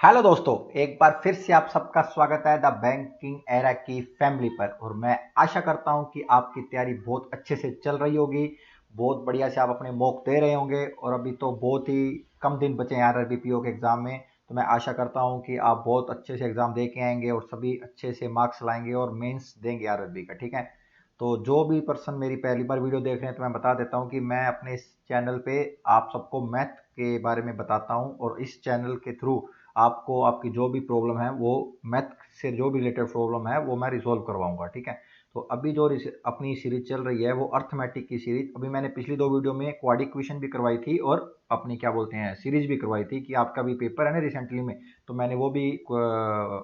Hello दोस्तों, एक बार फिर से आप सबका स्वागत है द बैंकिंग एरा की फैमिली पर। और मैं आशा करता हूं कि आपकी तैयारी बहुत अच्छे से चल रही होगी। बहुत बढ़िया से आप अपने मॉक दे रहे होंगे और अभी तो बहुत ही कम दिन बचे हैं आरआरबीपीओ के एग्ज़ाम में। तो मैं आशा करता हूं कि आप बहुत अच्छे से एग्ज़ाम दे के आएंगे और सभी अच्छे से मार्क्स लाएंगे और मेंस देंगे आरआरबी का। ठीक है, तो जो भी पर्सन मेरी पहली बार वीडियो देख रहे हैं तो मैं बता देता हूं कि मैं अपने इस चैनल पे आप सबको मैथ के बारे में बताता हूं और इस चैनल के थ्रू आपको आपकी जो भी प्रॉब्लम है वो मैथ से जो भी रिलेटेड प्रॉब्लम है वो मैं रिजोल्व करवाऊंगा। ठीक है, तो अभी जो अपनी सीरीज चल रही है वो अर्थमेटिक की सीरीज। अभी मैंने पिछली दो वीडियो में क्वाड्रिक क्वेश्चन भी करवाई थी और अपनी क्या बोलते हैं सीरीज भी करवाई थी कि आपका भी पेपर है ना रिसेंटली में, तो मैंने वो भी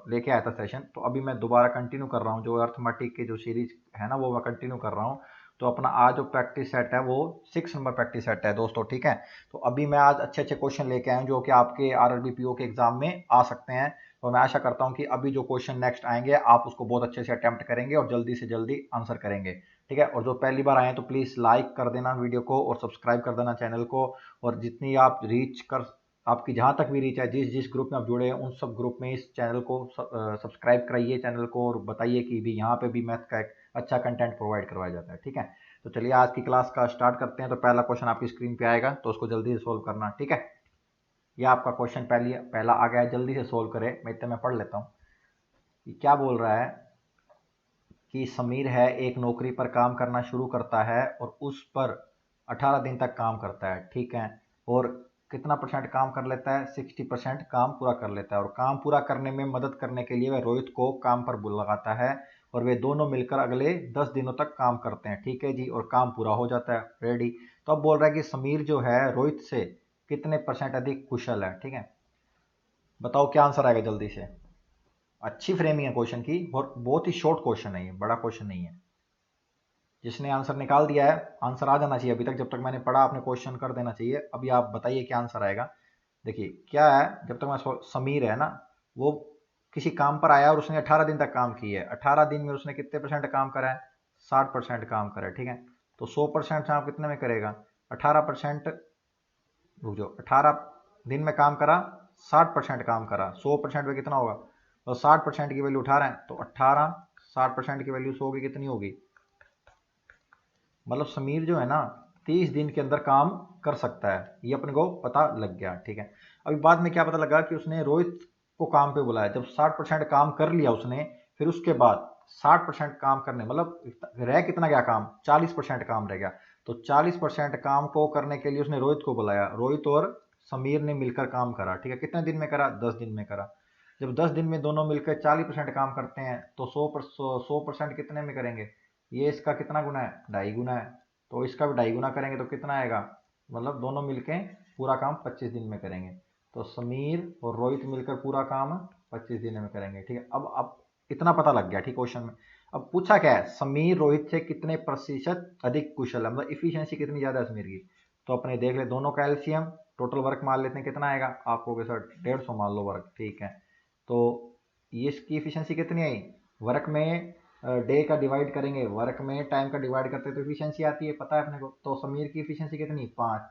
लेके आया था सेशन। तो अभी मैं दोबारा कंटिन्यू कर रहा हूँ जो अर्थमेटिक की जो सीरीज है ना वो मैं कंटिन्यू कर रहा हूँ। तो अपना आज जो प्रैक्टिस सेट है वो 6 नंबर प्रैक्टिस सेट है दोस्तों। ठीक है, तो अभी मैं आज अच्छे अच्छे क्वेश्चन लेके आया हूं जो कि आपके आरआरबीपीओ के एग्जाम में आ सकते हैं। तो मैं आशा करता हूं कि अभी जो क्वेश्चन नेक्स्ट आएंगे आप उसको बहुत अच्छे से अटेम्प्ट करेंगे और जल्दी से जल्दी आंसर करेंगे। ठीक है, और जो पहली बार आए हैं तो प्लीज़ लाइक कर देना वीडियो को और सब्सक्राइब कर देना चैनल को। और जितनी आप रीच कर आपकी जहां तक भी रीच है जिस जिस ग्रुप में आप जुड़े हैं उन सब ग्रुप में इस चैनल को सब्सक्राइब कराइए चैनल को और बताइए कि भी यहाँ पे भी मैथ का एक अच्छा कंटेंट प्रोवाइड करवाया जाता है। ठीक है, तो चलिए आज की क्लास का स्टार्ट करते हैं। तो पहला क्वेश्चन आपकी स्क्रीन पे आएगा तो उसको जल्दी से सोल्व करना। ठीक है, ये आपका क्वेश्चन पहला आ गया है, जल्दी से सोल्व करें। मैं इतने में पढ़ लेता हूँ कि क्या बोल रहा है कि समीर है एक नौकरी पर काम करना शुरू करता है और उस पर 18 दिन तक काम करता है। ठीक है, और कितना परसेंट काम कर लेता है? 60% काम पूरा कर लेता है। और काम पूरा करने में मदद करने के लिए वह रोहित को काम पर बुलाता है और वे दोनों मिलकर अगले 10 दिनों तक काम करते हैं। ठीक है जी, और काम पूरा हो जाता है। रेडी। तो अब बोल रहा है कि समीर जो है रोहित से कितने परसेंट अधिक कुशल है। ठीक है, बताओ क्या आंसर आएगा जल्दी से। अच्छी फ्रेमिंग है क्वेश्चन की और बहुत ही शॉर्ट क्वेश्चन है, ये बड़ा क्वेश्चन नहीं है। जिसने आंसर निकाल दिया है आंसर आ जाना चाहिए। अभी तक जब तक मैंने पढ़ा आपने क्वेश्चन कर देना चाहिए। अभी आप बताइए क्या आंसर आएगा। देखिए क्या है, जब तक मैं समीर है ना वो किसी काम पर आया और उसने 18 दिन तक काम किया है। 18 दिन में उसने कितने परसेंट काम करा है? 60% काम करा है। ठीक है, तो 100% से आप कितने में करेगा? 18%। रुक जाओ, 18 दिन में काम करा, 60% काम करा, 100% में कितना होगा? तो 60% की वैल्यू 18 है तो 18 60% की वैल्यू 100 की कितनी होगी? मतलब समीर जो है ना 30 दिन के अंदर काम कर सकता है, ये अपने को पता लग गया। ठीक है, अभी बाद में क्या पता लगा कि उसने रोहित को काम पे बुलाया। जब 60% काम कर लिया उसने, फिर उसके बाद 60% काम करने मतलब रह कितना गया काम? 40% काम रह गया। तो 40% काम को करने के लिए उसने रोहित को बुलाया। रोहित और समीर ने मिलकर काम करा। ठीक है, कितने दिन में करा? 10 दिन में करा। जब 10 दिन में दोनों मिलकर 40% काम करते हैं तो 100% कितने में करेंगे? ये इसका कितना गुना है? 2.5 गुना है। तो इसका भी 2.5 गुना करेंगे तो कितना आएगा? मतलब दोनों मिलके पूरा काम 25 दिन में करेंगे। तो समीर और रोहित मिलकर पूरा काम 25 दिन में करेंगे। ठीक है, अब इतना पता लग गया। ठीक, क्वेश्चन में अब पूछा क्या है? समीर रोहित से कितने प्रतिशत अधिक कुशल है, मतलब इफिशियंसी कितनी ज्यादा है समीर की। तो अपने देख ले दोनों का एलसीएम, टोटल वर्क मान लेते हैं कितना आएगा। आपको के सर 150 मान लो वर्क। ठीक है, तो ये इसकी इफिशियंसी कितनी आई? वर्क में डे का डिवाइड करेंगे, वर्क में टाइम का डिवाइड करते हैं तो इफिशियंसी आती है, पता है अपने को। तो समीर की इफिशियंसी कितनी? 5।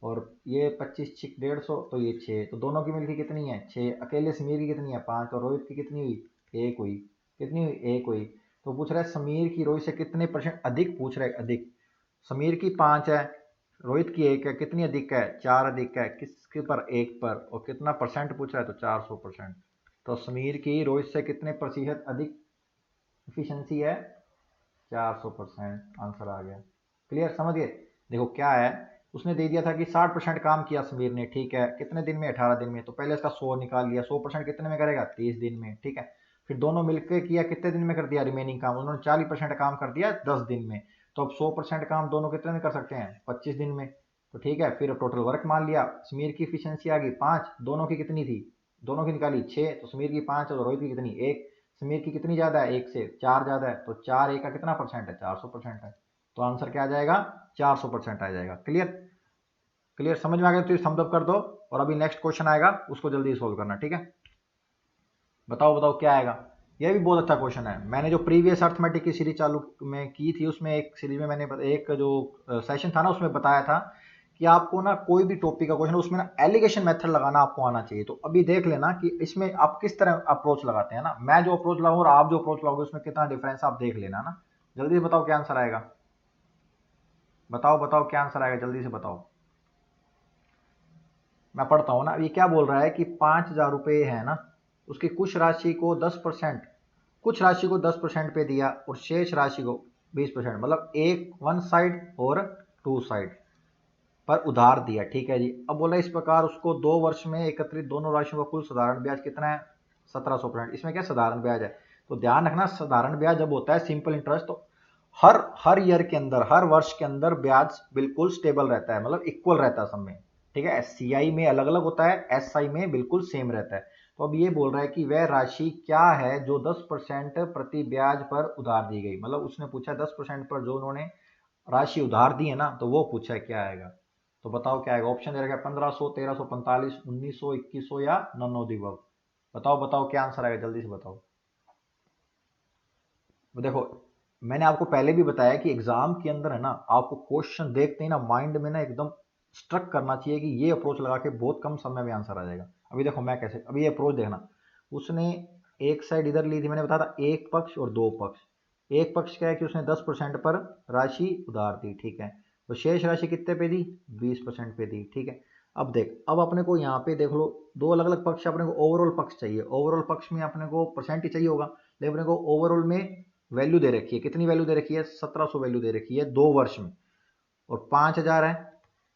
और ये 25 छिक 150 तो ये 6। तो दोनों की मिलकर कितनी है? 6। अकेले समीर की कितनी है? 5। और रोहित की कितनी हुई? 1 हुई। कितनी हुई? 1 हुई। तो पूछ रहा है समीर की रोहित से कितने परसेंट अधिक, पूछ रहा है अधिक। समीर की 5 है, रोहित की 1 है, कितनी अधिक है? 4 अधिक है। किसके पर? 1 पर। और कितना परसेंट पूछ रहा है? तो 400%। तो समीर की रोहित से कितने प्रतिशत अधिक इफिशियंसी है? 400%। आंसर आ गया। क्लियर, समझ गए। देखो क्या है, उसने दे दिया था कि 60% काम किया समीर ने। ठीक है, कितने दिन में? 18 दिन में। तो पहले इसका 100 निकाल लिया। 100% कितने में करेगा? 30 दिन में। ठीक है, फिर दोनों मिलकर किया, कितने दिन में कर दिया रिमेनिंग काम? उन्होंने 40% काम कर दिया 10 दिन में। तो अब 100% काम दोनों कितने में कर सकते हैं? 25 दिन में। तो ठीक है, फिर टोटल वर्क मान लिया। समीर की इफिशियंसी आ गई 5, दोनों की कितनी थी? दोनों की निकाली 6। तो समीर की 5 और रोहित की कितनी? 1। समीर की कितनी ज्यादा है? 1 से 4 ज्यादा है। तो 4 1 का कितना परसेंट है? 400% है। तो आंसर क्या आ जाएगा? 400% आ जाएगा। क्लियर, क्लियर, समझ में आ गया तो थम्स अप कर दो। और अभी नेक्स्ट क्वेश्चन आएगा उसको जल्दी सोल्व करना। ठीक है, बताओ बताओ क्या आएगा। यह भी बहुत अच्छा क्वेश्चन है। मैंने जो प्रीवियस अर्थमेटिक की सीरीज चालू में की थी उसमें एक सीरीज में मैंने एक जो सेशन था ना उसमें बताया था कि आपको ना कोई भी टॉपिक का क्वेश्चन उसमें ना एलिगेशन मेथड लगाना आपको आना चाहिए। तो अभी देख लेना कि इसमें आप किस तरह अप्रोच लगाते हैं ना, मैं जो अप्रोच लगाऊं और आप जो अप्रोच लगाओगे उसमें कितना डिफरेंस आप देख लेना ना। जल्दी से बताओ क्या आंसर आएगा, बताओ बताओ क्या आंसर आएगा, जल्दी से बताओ। मैं पढ़ता हूं ना, ये क्या बोल रहा है कि 5,000 रुपये है ना, उसकी कुछ राशि को 10%, कुछ राशि को 10% पे दिया और शेष राशि को 20%, मतलब एक वन साइड और टू साइड पर उधार दिया, ठीक है जी। अब बोला इस प्रकार उसको 2 वर्ष में एकत्रित दोनों राशियों का कुल साधारण ब्याज कितना है, 1700%। इसमें क्या साधारण ब्याज है, तो ध्यान रखना साधारण ब्याज जब होता है सिंपल इंटरेस्ट, तो हर हर ईयर के अंदर, हर वर्ष के अंदर ब्याज बिल्कुल स्टेबल रहता है, मतलब इक्वल रहता है सब में, ठीक है। सीआई में अलग अलग होता है, एसआई में बिल्कुल सेम रहता है। तो अब ये बोल रहा है कि वह राशि क्या है जो 10% प्रति ब्याज पर उधार दी गई, मतलब उसने पूछा 10% पर जो उन्होंने राशि उधार दी है ना, तो वो पूछा है क्या आएगा। तो बताओ क्या आएगा, ऑप्शन दे रखा है 1500, 1345, 1900, 2100 या नन ऑफ द अबव। बताओ बताओ क्या आंसर आएगा, जल्दी से बताओ। देखो मैंने आपको पहले भी बताया कि एग्जाम के अंदर है ना, आपको क्वेश्चन देखते ही ना माइंड में ना एकदम स्ट्रक करना चाहिए कि ये अप्रोच लगा के बहुत कम समय में आंसर आ जाएगा। अभी देखो मैं कैसे, अभी ये अप्रोच देखना, उसने एक साइड इधर ली थी, मैंने बताया था एक पक्ष और दो पक्ष। एक पक्ष क्या है कि उसने 10% पर राशि उधार दी, ठीक है, तो शेष राशि कितने पे दी, 20% पे दी, ठीक है। अब देख, अब अपने को यहाँ पे देख लो दो अलग अलग पक्ष, अपने को ओवरऑल पक्ष चाहिए, ओवरऑल पक्ष में अपने को परसेंट ही चाहिए होगा, लेकिन अपने को ओवरऑल में वैल्यू दे रखी है, कितनी वैल्यू दे रखी है, 1700 वैल्यू दे रखी है 2 वर्ष में, और 5000 है,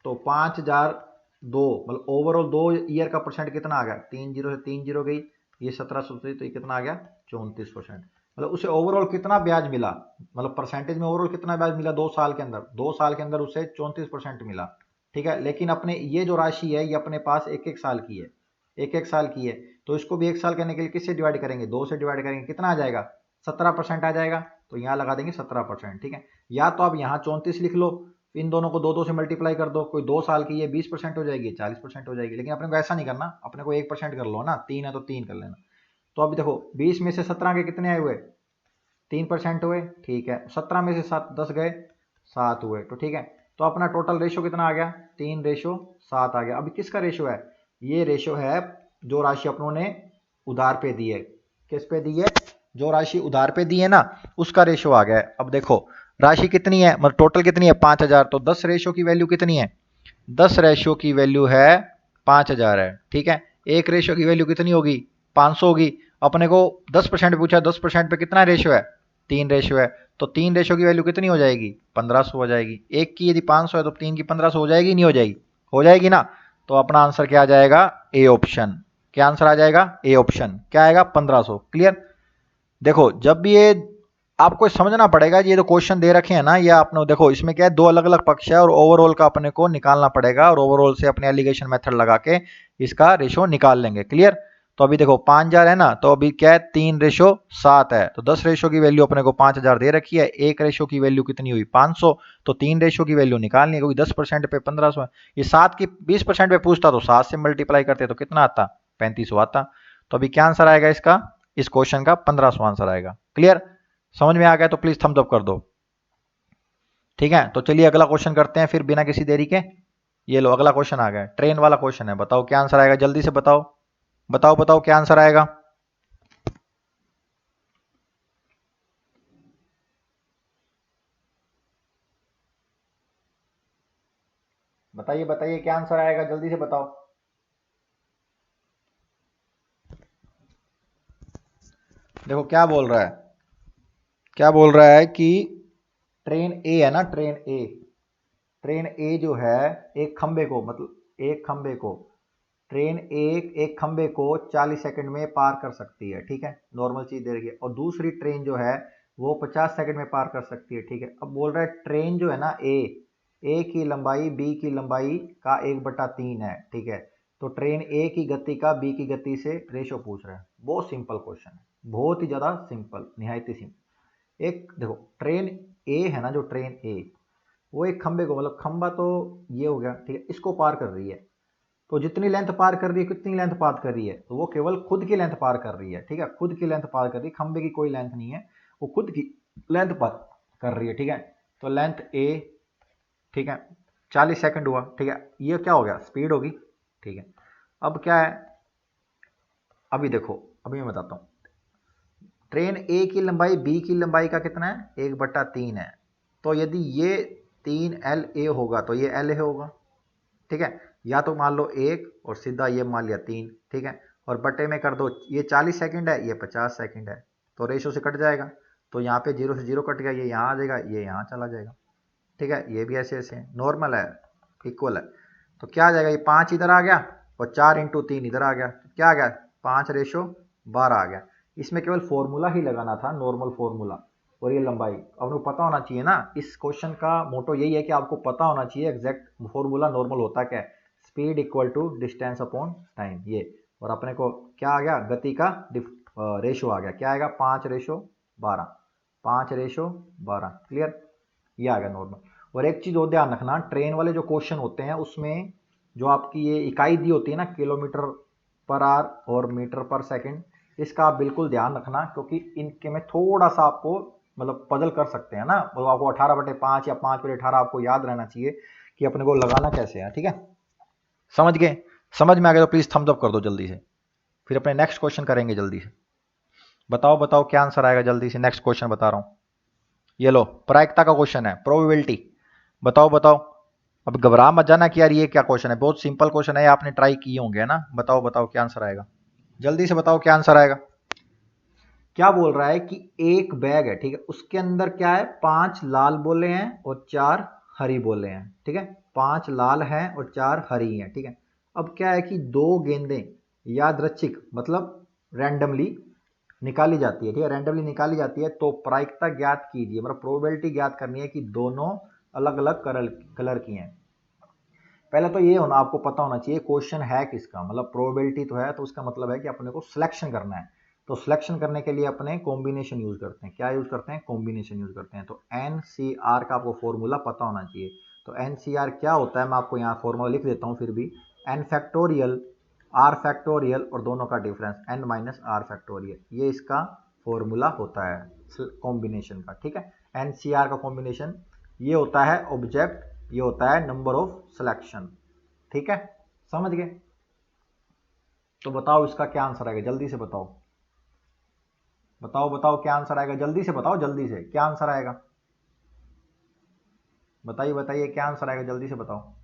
तो 5000 दो मतलब ओवरऑल 2 ईयर का परसेंट कितना आ गया, 3 जीरो से 3 जीरो गई, ये 1700 से, तो ये कितना आ गया 34%। मतलब उसे ओवरऑल कितना ब्याज मिला, मतलब परसेंटेज में ओवरऑल कितना ब्याज मिला 2 साल के अंदर, 2 साल के अंदर उसे 34% मिला, ठीक है। लेकिन अपने ये जो राशि है ये अपने पास एक एक साल की है, एक एक साल की है, तो इसको भी एक साल करने के लिए किससे डिवाइड करेंगे, 2 से डिवाइड करेंगे, कितना आ जाएगा 17% आ जाएगा, तो यहाँ लगा देंगे 17%, ठीक है। या तो आप यहाँ 34 लिख लो, इन दोनों को 2 2 से मल्टीप्लाई कर दो, कोई 2 साल की है 20% हो जाएगी, 40% हो जाएगी, लेकिन अपने को ऐसा नहीं करना, अपने को 1% कर लो ना, 3 है तो 3 कर लेना। तो अभी देखो 20 में से 17 के कितने आए हुए, 3% हुए, ठीक है, 17 में से 7 10 गए, 7 हुए, तो ठीक है। तो अपना टोटल रेशो कितना आ गया, 3:7 आ गया। अभी किसका रेशो है, ये रेशो है जो राशि अपनों ने उधार पे दी है, किस पे दी है, जो राशि उधार पे दी है ना, उसका रेशो आ गया। अब देखो राशि कितनी है, मतलब टोटल कितनी है 5000, तो 10 रेशो की वैल्यू कितनी है, 10 रेशो की वैल्यू है 5000 है, ठीक है। एक रेशो की वैल्यू कितनी होगी, 500 होगी। अपने को 10% पूछा, 10% पे कितना रेशो है, 3 रेशो है, तो 3 रेशो की वैल्यू कितनी हो जाएगी, 1500 हो जाएगी। एक की यदि 500 है तो 3 की 1500 हो जाएगी, नहीं हो जाएगी, हो जाएगी ना। तो अपना आंसर क्या आ जाएगा, ए ऑप्शन। क्या आंसर आ जाएगा, ए ऑप्शन। क्या आएगा, 1500। क्लियर। देखो जब भी ये आपको समझना पड़ेगा, ये जो क्वेश्चन दे रखे हैं ना, ये आपने देखो इसमें क्या है, दो अलग अलग पक्ष है और ओवरऑल का अपने को निकालना पड़ेगा, और ओवरऑल से अपने एलिगेशन मेथड लगा के इसका रेशो निकाल लेंगे। क्लियर। तो अभी देखो 5000 है ना, तो अभी क्या है 3:7 है, तो 10 रेशो की वैल्यू अपने को 5000 दे रखी है, एक रेशो की वैल्यू कितनी हुई 500, तो 3 रेशो की वैल्यू निकालनी है, क्योंकि 10% पे 1500 है। ये 7 की 20% पे पूछता तो 7 से मल्टीप्लाई करते तो कितना आता, 3500 आता। तो अभी क्या आंसर आएगा इसका, इस क्वेश्चन का 1500 आंसर आएगा। क्लियर। समझ में आ गया तो प्लीज थम्स अप कर दो। ठीक है, तो चलिए अगला क्वेश्चन करते हैं फिर बिना किसी देरी के। ये लो अगला क्वेश्चन आ गया, ट्रेन वाला क्वेश्चन है, बताओ क्या आंसर आएगा, जल्दी से बताओ, बताओ बताओ क्या आंसर आएगा। बताइए बताइए क्या आंसर आएगा, जल्दी से बताओ। देखो क्या बोल रहा है, क्या बोल रहा है कि ट्रेन ए है ना, ट्रेन ए, ट्रेन ए जो है एक खंबे को, मतलब एक खंबे को, ट्रेन एक खंबे को 40 सेकंड में पार कर सकती है, ठीक है, नॉर्मल चीज दे रही है। और दूसरी ट्रेन जो है वो 50 सेकंड में पार कर सकती है, ठीक है। अब बोल रहा है ट्रेन जो है ना ए की लंबाई बी की लंबाई का 1/3 है, ठीक है। तो ट्रेन ए की गति का बी की गति से रेशो पूछ रहा है। बहुत सिंपल क्वेश्चन है, बहुत ही ज्यादा सिंपल, निहायत ही सिंपल। एक देखो ट्रेन ए है ना, जो ट्रेन ए वो एक खंबे को, मतलब खंबा तो ये हो गया, ठीक है, इसको पार कर रही है। तो जितनी लेंथ पार कर रही है, कितनी लेंथ पार कर रही है, तो वो केवल खुद की लेंथ पार कर रही है, ठीक है, खुद की लेंथ पार कर रही है, खंबे की कोई लेंथ नहीं है, वो खुद की लेंथ पार कर रही है, ठीक है। तो लेंथ ए, ठीक है, 40 सेकंड हुआ, ठीक है, ये क्या हो गया, स्पीड होगी, ठीक है। अब क्या है, अभी देखो, अभी मैं बताता हूँ, ट्रेन ए की लंबाई बी की लंबाई का कितना है, 1/3 है। तो यदि ये 3LA होगा तो ये LA होगा, ठीक है। या तो मान लो 1 और सीधा ये मान लिया 3, ठीक है, और बटे में कर दो, ये 40 सेकंड है, ये 50 सेकंड है, तो रेशो से कट जाएगा। तो यहाँ पे 0 से 0 कट गया, ये यहाँ आ जाएगा, ये यहाँ चला जाएगा, ठीक है। ये भी ऐसे ऐसे है, नॉर्मल है, इक्वल है। तो क्या आ जाएगा, ये 5 इधर आ गया और 4 × 3 इधर आ गया, तो क्या आ गया, 5:12 आ गया। इसमें केवल फॉर्मूला ही लगाना था, नॉर्मल फॉर्मूला, और ये लंबाई आपको पता होना चाहिए ना। इस क्वेश्चन का मोटो यही है कि आपको पता होना चाहिए एग्जैक्ट फॉर्मूला नॉर्मल होता क्या है, speed equal to distance upon time, ये। और अपने को क्या आ गया, गति का रेशो आ गया, क्या आएगा, 5:12, 5:12, क्लियर, ये आ गया नॉर्मल। और एक चीज और ध्यान रखना, ट्रेन वाले जो क्वेश्चन होते हैं उसमें जो आपकी ये इकाई दी होती है ना, किलोमीटर पर आवर और मीटर पर सेकंड, इसका आप बिल्कुल ध्यान रखना, क्योंकि इनके में थोड़ा सा आपको मतलब पजल कर सकते हैं ना, मतलब आपको 18/5 या 5/18 आपको याद रहना चाहिए कि अपने को लगाना कैसे है, ठीक है। समझ गए, समझ में आ गया तो प्लीज थम्स अप कर दो जल्दी से, फिर अपने नेक्स्ट क्वेश्चन करेंगे जल्दी से। बताओ बताओ क्या आंसर आएगा, जल्दी से नेक्स्ट क्वेश्चन बता रहा हूं। ये लो, प्रायिकता का क्वेश्चन है, प्रोबेबिलिटी। बताओ बताओ, अब घबरा मत जाना कि यार ये क्या क्वेश्चन है, बहुत सिंपल क्वेश्चन है, आपने ट्राई किए होंगे ना। बताओ बताओ क्या आंसर आएगा, जल्दी से बताओ क्या आंसर आएगा। क्या बोल रहा है कि एक बैग है, ठीक है, उसके अंदर क्या है, 5 लाल बोले हैं और 4 हरी बोले हैं, ठीक है, 5 लाल हैं और 4 हरी हैं, ठीक है। अब क्या है कि 2 गेंदें यादृच्छिक मतलब रैंडमली निकाली जाती है, ठीक है, रैंडमली निकाली जाती है, तो प्रायिकता ज्ञात कीजिए, मतलब प्रोबेबिलिटी ज्ञात करनी है कि दोनों अलग अलग कलर की हैं। पहले तो ये होना, आपको पता होना चाहिए क्वेश्चन है किसका, मतलब प्रोबेबिलिटी तो है, तो उसका मतलब है कि अपने को सिलेक्शन करना है। तो सिलेक्शन करने के लिए अपने कॉम्बिनेशन यूज करते हैं, क्या यूज करते हैं, कॉम्बिनेशन यूज करते हैं। तो NCR का आपको फॉर्मूला पता होना चाहिए। तो NCR क्या होता है, मैं आपको यहाँ फॉर्मूला लिख देता हूँ फिर भी, N फैक्टोरियल R फैक्टोरियल और दोनों का डिफरेंस N - R फैक्टोरियल, ये इसका फॉर्मूला होता है कॉम्बिनेशन का, ठीक है। NCR का कॉम्बिनेशन ये होता है ऑब्जेक्ट, ये होता है नंबर ऑफ सिलेक्शन, ठीक है, समझ गए। तो बताओ इसका क्या आंसर आएगा, जल्दी से बताओ, बताओ बताओ क्या आंसर आएगा, जल्दी से बताओ, जल्दी से क्या आंसर आएगा, बताइए बताइए क्या आंसर आएगा, जल्दी से बताओ।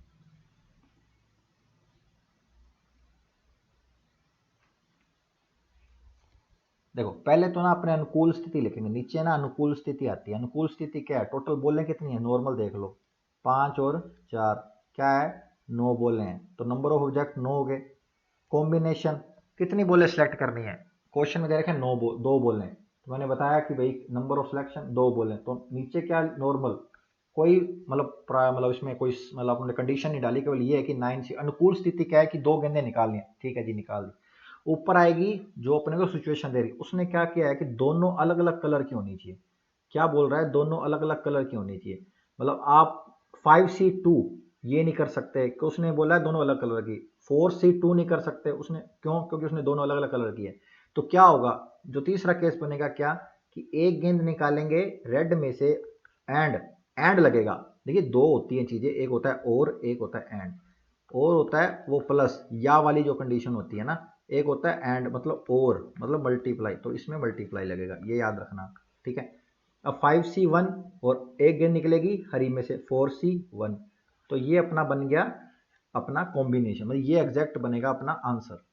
देखो पहले तो ना अपने अनुकूल स्थिति लिखेंगे, नीचे ना अनुकूल स्थिति आती है। अनुकूल स्थिति क्या है, टोटल बोले कितनी है, नॉर्मल देख लो, 5 और 4 क्या है, 9 बोले हैं, तो नंबर ऑफ ऑब्जेक्ट 9 हो गए। कॉम्बिनेशन कितनी बोले सिलेक्ट करनी है, क्वेश्चन में दे रखे 2 बोले, तो मैंने बताया कि भाई नंबर ऑफ सिलेक्शन 2 बोले, तो नीचे क्या नॉर्मल, कोई मतलब इसमें कोई मतलब अपने कंडीशन नहीं डाली, केवल ये है कि 9 से अनुकूल स्थिति क्या है कि 2 गेंदें निकालनी है, ठीक है जी, निकाल दी। ऊपर आएगी जो अपने को सिचुएशन दे रही, उसने क्या किया है कि दोनों अलग अलग कलर की होनी चाहिए। क्या बोल रहा है, दोनों अलग अलग कलर की होनी चाहिए, मतलब आप 5C2 ये नहीं कर सकते कि उसने बोला है दोनों अलग कलर की, 4C2 नहीं कर सकते उसने, क्यों, क्योंकि उसने दोनों अलग अलग कलर की है। तो क्या होगा, जो तीसरा केस बनेगा क्या, कि एक गेंद निकालेंगे रेड में से, एंड लगेगा। देखिए दो होती हैं चीजें, एक होता है और, एक होता है एंड। और होता है वो प्लस या वाली जो कंडीशन होती है ना, एक होता है एंड मतलब और मतलब मल्टीप्लाई, तो इसमें मल्टीप्लाई लगेगा, ये याद रखना, ठीक है। अब 5C1 और एक गेंद निकलेगी हरी में से 4C1, तो ये अपना बन गया अपना कॉम्बिनेशन, मतलब ये एग्जैक्ट बनेगा अपना आंसर,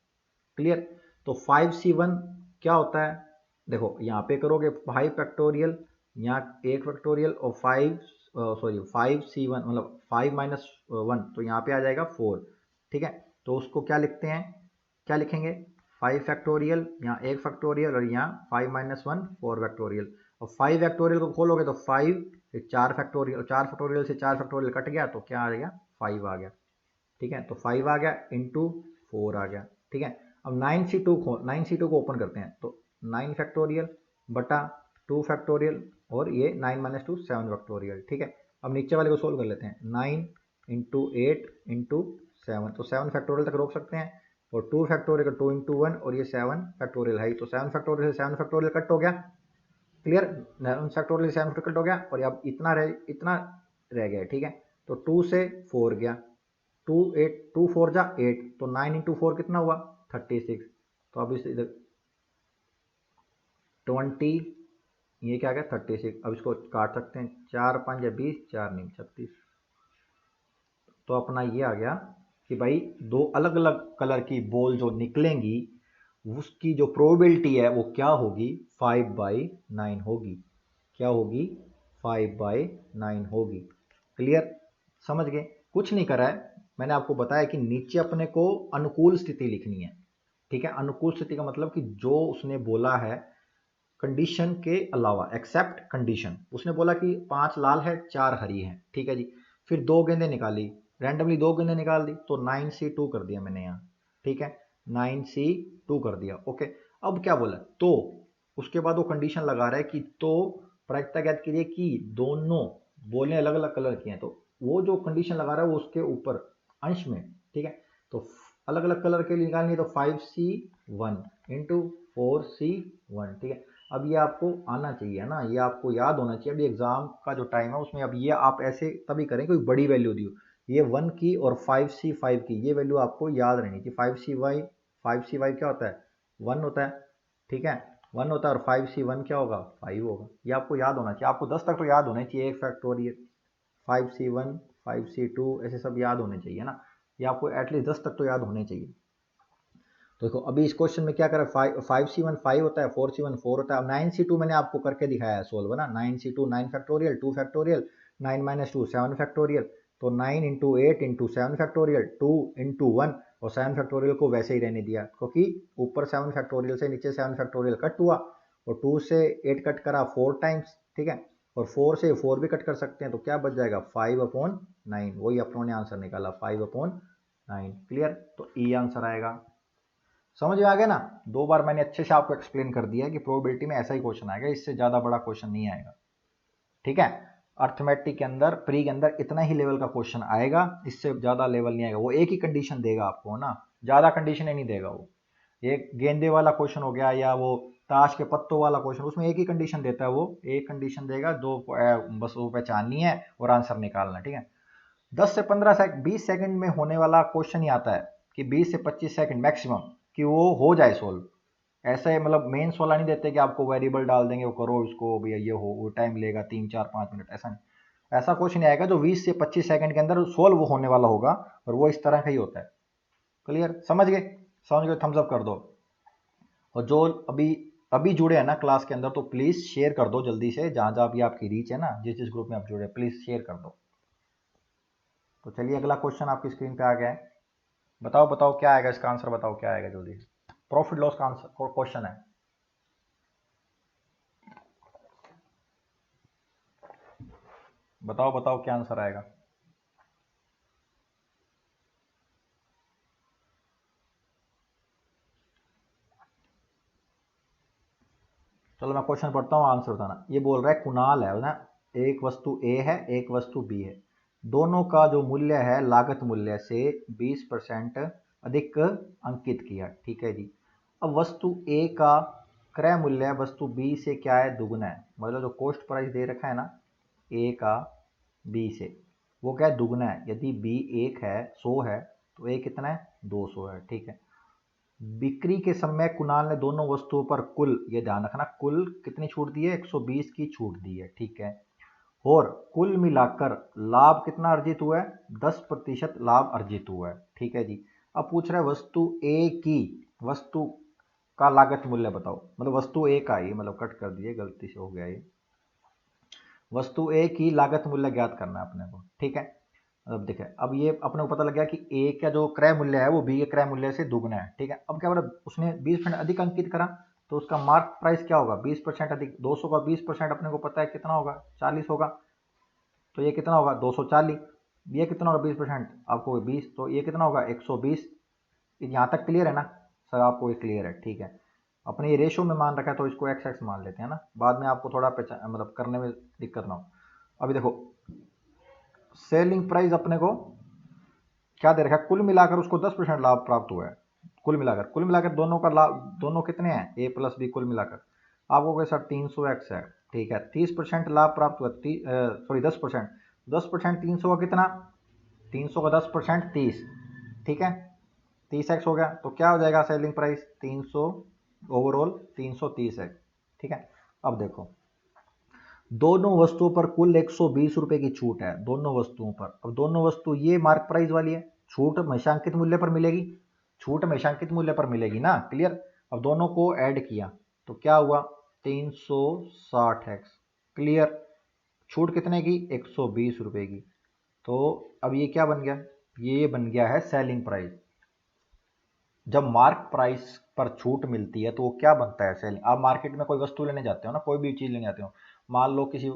क्लियर। तो 5C1 क्या होता है, देखो यहाँ पे करोगे 5 फैक्टोरियल, यहाँ 1 फैक्टोरियल और 5C1 मतलब 5 - 1, तो यहाँ पे आ जाएगा 4, ठीक है। तो उसको क्या लिखते हैं, क्या लिखेंगे, 5 फैक्टोरियल, यहाँ 1 फैक्टोरियल और यहाँ 5 - 1 4 फैक्टोरियल। और 5 फैक्टोरियल को खोलोगे तो 5 4 फैक्टोरियल, 4 फैक्टोरियल से 4 फैक्टोरियल कट गया, तो क्या आ गया, 5 आ गया, ठीक है। तो 5 आ गया इंटू 4 आ गया, ठीक है। अब 9C2 को ओपन करते हैं, तो 9 फैक्टोरियल बटा 2 फैक्टोरियल और ये 9 - 2 7 फैक्टोरियल, ठीक है। अब नीचे वाले को सोल्व कर लेते हैं, 9 इंटू 8 इंटू 7, तो 7 फैक्टोरियल तक रोक सकते हैं, और 2 फैक्टोरियल का 2 इंटू 1 और ये 7 फैक्टोरियल है, तो 7 फैक्टोरियल से 7 फैक्टोरियल कट हो गया, क्लियर, 7 फैक्टोरियल से 7 फैक्टोरियल कट हो गया, और अब इतना रह गया, ठीक है। तो 2 से 4 गया, 2 4 जा 8, तो 9 इंटू 4 कितना हुआ 36। तो अब इस इधर 20, ये क्या गया 36। अब इसको काट सकते हैं, 4 5 या 20, 4 नहीं 36। तो अपना ये आ गया कि भाई दो अलग अलग कलर की बॉल जो निकलेंगी उसकी जो प्रोबेबिलिटी है वो क्या होगी 5/9 होगी। क्या होगी 5/9 होगी। क्लियर, समझ गए। कुछ नहीं करा है, मैंने आपको बताया कि नीचे अपने को अनुकूल स्थिति लिखनी है। ठीक है, अनुकूल स्थिति का मतलब कि जो उसने बोला है कंडीशन के अलावा, एक्सेप्ट कंडीशन। उसने बोला कि 5 लाल है 4 हरी है, ठीक है जी। फिर 2 गेंदें निकाली, रैंडमली 2 गेंदें निकाल दी, तो 9C2 कर दिया मैंने यहाँ। ठीक है, 9C2 कर दिया। ओके, अब क्या बोला, तो उसके बाद वो कंडीशन लगा रहा है कि तो प्रायिकता ज्ञात कीजिए कि दोनों बोलें अलग अलग कलर की हैं। तो वो जो कंडीशन लगा रहा है वो उसके ऊपर अंश में। ठीक है, तो अलग अलग कलर के लिए निकालनी है, तो 5C1 इंटू 4C1। ठीक है, अब ये आपको आना चाहिए ना, ये आपको याद होना चाहिए। अभी एग्जाम का जो टाइम है उसमें अब ये आप ऐसे तभी करें कोई बड़ी वैल्यू दी हो, ये 1 की और 5C5 की ये वैल्यू आपको याद रहनी चाहिए। 5C5 क्या होता है 1 होता है। ठीक है, 1 होता है, और 5C1 क्या होगा 5 होगा। ये आपको याद होना चाहिए, आपको 10 तक तो याद होना चाहिए। 1 फैक्टोरियल 5C1 5C2 ऐसे सब याद होने चाहिए ना, ये आपको एटलीस्ट 10 तक तो याद होने चाहिए। तो देखो अभी इस क्वेश्चन में क्या करा, 5C1 5 होता है, 4C1 4 होता है। अब 9C2 मैंने आपको करके दिखाया है सोल्व ना, 9C2 9 फैक्टोरियल 2 फैक्टोरियल 9 - 2 7 फैक्टोरियल। तो 9 इंटू 8 इंटू 7 फैक्टोरियल 2 इंटू 1, और 7 फैक्टोरियल को वैसे ही रहने दिया क्योंकि ऊपर 7 फैक्टोरियल से नीचे 7 फैक्टोरियल कट हुआ, और 2 से 8 कट करा 4 टाइम्स। ठीक है, और 4 से 4 भी कट कर सकते हैं, तो क्या बच जाएगा 5/9। वही अपनों ने आंसर निकाला 5/9। क्लियर, तो ई आंसर आएगा। समझ में आ गया ना। 2 बार मैंने अच्छे से आपको एक्सप्लेन कर दिया है कि प्रोबेबिलिटी में ऐसा ही क्वेश्चन आएगा, इससे ज्यादा बड़ा क्वेश्चन नहीं आएगा। ठीक है, अर्थमेटिक के अंदर प्री के अंदर इतना ही लेवल का क्वेश्चन आएगा, इससे ज्यादा लेवल नहीं आएगा। वो एक ही कंडीशन देगा आपको ना, ज्यादा कंडीशन नहीं देगा वो। एक गेंदे वाला क्वेश्चन हो गया या वो ताश के पत्तों वाला क्वेश्चन, उसमें एक ही कंडीशन देता है, वो एक कंडीशन देगा, दो बस वो पहचाननी है और आंसर निकालना। ठीक है, 10 से 15 सेकंड 20 सेकंड में होने वाला क्वेश्चन ही आता है कि 20 से 25 सेकंड मैक्सिमम कि वो हो जाए सोल्व। ऐसे मतलब मेंस वाला नहीं देते कि आपको वेरिएबल डाल देंगे वो करो इसको भैया ये हो, वो टाइम लेगा 3 4 5 मिनट, ऐसा नहीं। ऐसा क्वेश्चन आएगा जो 20 से 25 सेकंड के अंदर सोल्व होने वाला होगा, और वो इस तरह का ही होता है। क्लियर, समझ गए। समझ गए, थम्स अप कर दो। और जो अभी अभी जुड़े हैं ना क्लास के अंदर, तो प्लीज शेयर कर दो जल्दी से, जहां जहां भी आपकी रीच है ना, जिस जिस ग्रुप में आप जुड़े प्लीज शेयर कर दो। तो चलिए अगला क्वेश्चन आपकी स्क्रीन पे आ गया है। बताओ बताओ क्या आएगा इसका आंसर, बताओ क्या आएगा जल्दी। प्रॉफिट लॉस का आंसर क्वेश्चन है। बताओ बताओ क्या आंसर आएगा। चलो मैं क्वेश्चन पढ़ता हूँ, आंसर बताना। ये बोल रहा है कुणाल है ना, एक वस्तु ए है एक वस्तु बी है, दोनों का जो मूल्य है लागत मूल्य से 20% अधिक अंकित किया। ठीक है जी। अब वस्तु ए का क्रय मूल्य वस्तु बी से क्या है दुगुना है, मतलब जो कॉस्ट प्राइस दे रखा है ना ए का बी से, वो क्या है दुगुना है। यदि बी 1 है 100 है, तो ए कितना है 200 है। ठीक है, बिक्री के समय कुणाल ने दोनों वस्तुओं पर कुल, ये ध्यान रखना, कुल कितनी छूट दी है 120 की छूट दी है। ठीक है, और कुल मिलाकर लाभ कितना अर्जित हुआ है 10% लाभ अर्जित हुआ है। ठीक है जी। अब पूछ रहा है वस्तु ए की, वस्तु का लागत मूल्य बताओ, मतलब वस्तु ए का, ये मतलब कट कर दिए गलती से हो गया ये, वस्तु ए की लागत मूल्य ज्ञात करना है अपने को। ठीक है, अब देखें, अब ये अपने को पता लग गया कि ए का जो क्रय मूल्य है वो बी के क्रय मूल्य से दुगना है। ठीक है, अब क्या बोला उसने 20% अधिक अंकित करा, तो उसका मार्क प्राइस क्या होगा 20% अधिक। 200 का 20% अपने को पता है कितना होगा 40 होगा, तो ये कितना होगा 240। ये कितना होगा 20% आपको 20, तो ये कितना होगा 120। यहाँ तक क्लियर है ना सर, आपको ये क्लियर है। ठीक है, अपने ये रेशो में मान रखा है तो इसको एक्स एक्स मान लेते हैं ना, बाद में आपको थोड़ा मतलब करने में दिक्कत ना हो। अभी देखो सेलिंग प्राइस अपने को क्या दे रखा है, कुल मिलाकर उसको 10% लाभ प्राप्त हुआ है। कुल मिलाकर दोनों का लाभ, दोनों कितने हैं ए प्लस बी, कुल मिलाकर आपको सर 300x है। ठीक है, 30% लाभ प्राप्त हुआ, सॉरी 10%, 10%, 300 का कितना, 300 का 10% 30, ठीक है, 30x हो गया। तो क्या हो जाएगा सेलिंग प्राइस 300, ओवरऑल 330x, ठीक है। अब देखो दोनों वस्तुओं पर कुल 120 रुपए की छूट है, दोनों वस्तुओं पर। अब दोनों वस्तु ये मार्क प्राइस वाली है, छूट हमेशांकित मूल्य पर मिलेगी, छूट हमेशांकित मूल्य पर मिलेगी ना, क्लियर। अब दोनों को ऐड किया तो क्या हुआ 360x, क्लियर। छूट कितने की 120 रुपए की। तो अब ये क्या बन गया, ये बन गया है सेलिंग प्राइस। जब मार्क प्राइस पर छूट मिलती है तो वो क्या बनता है, सेलिंग। आप मार्केट में कोई वस्तु लेने जाते हो ना, कोई भी चीज़ लेने जाते हो, मान लो किसी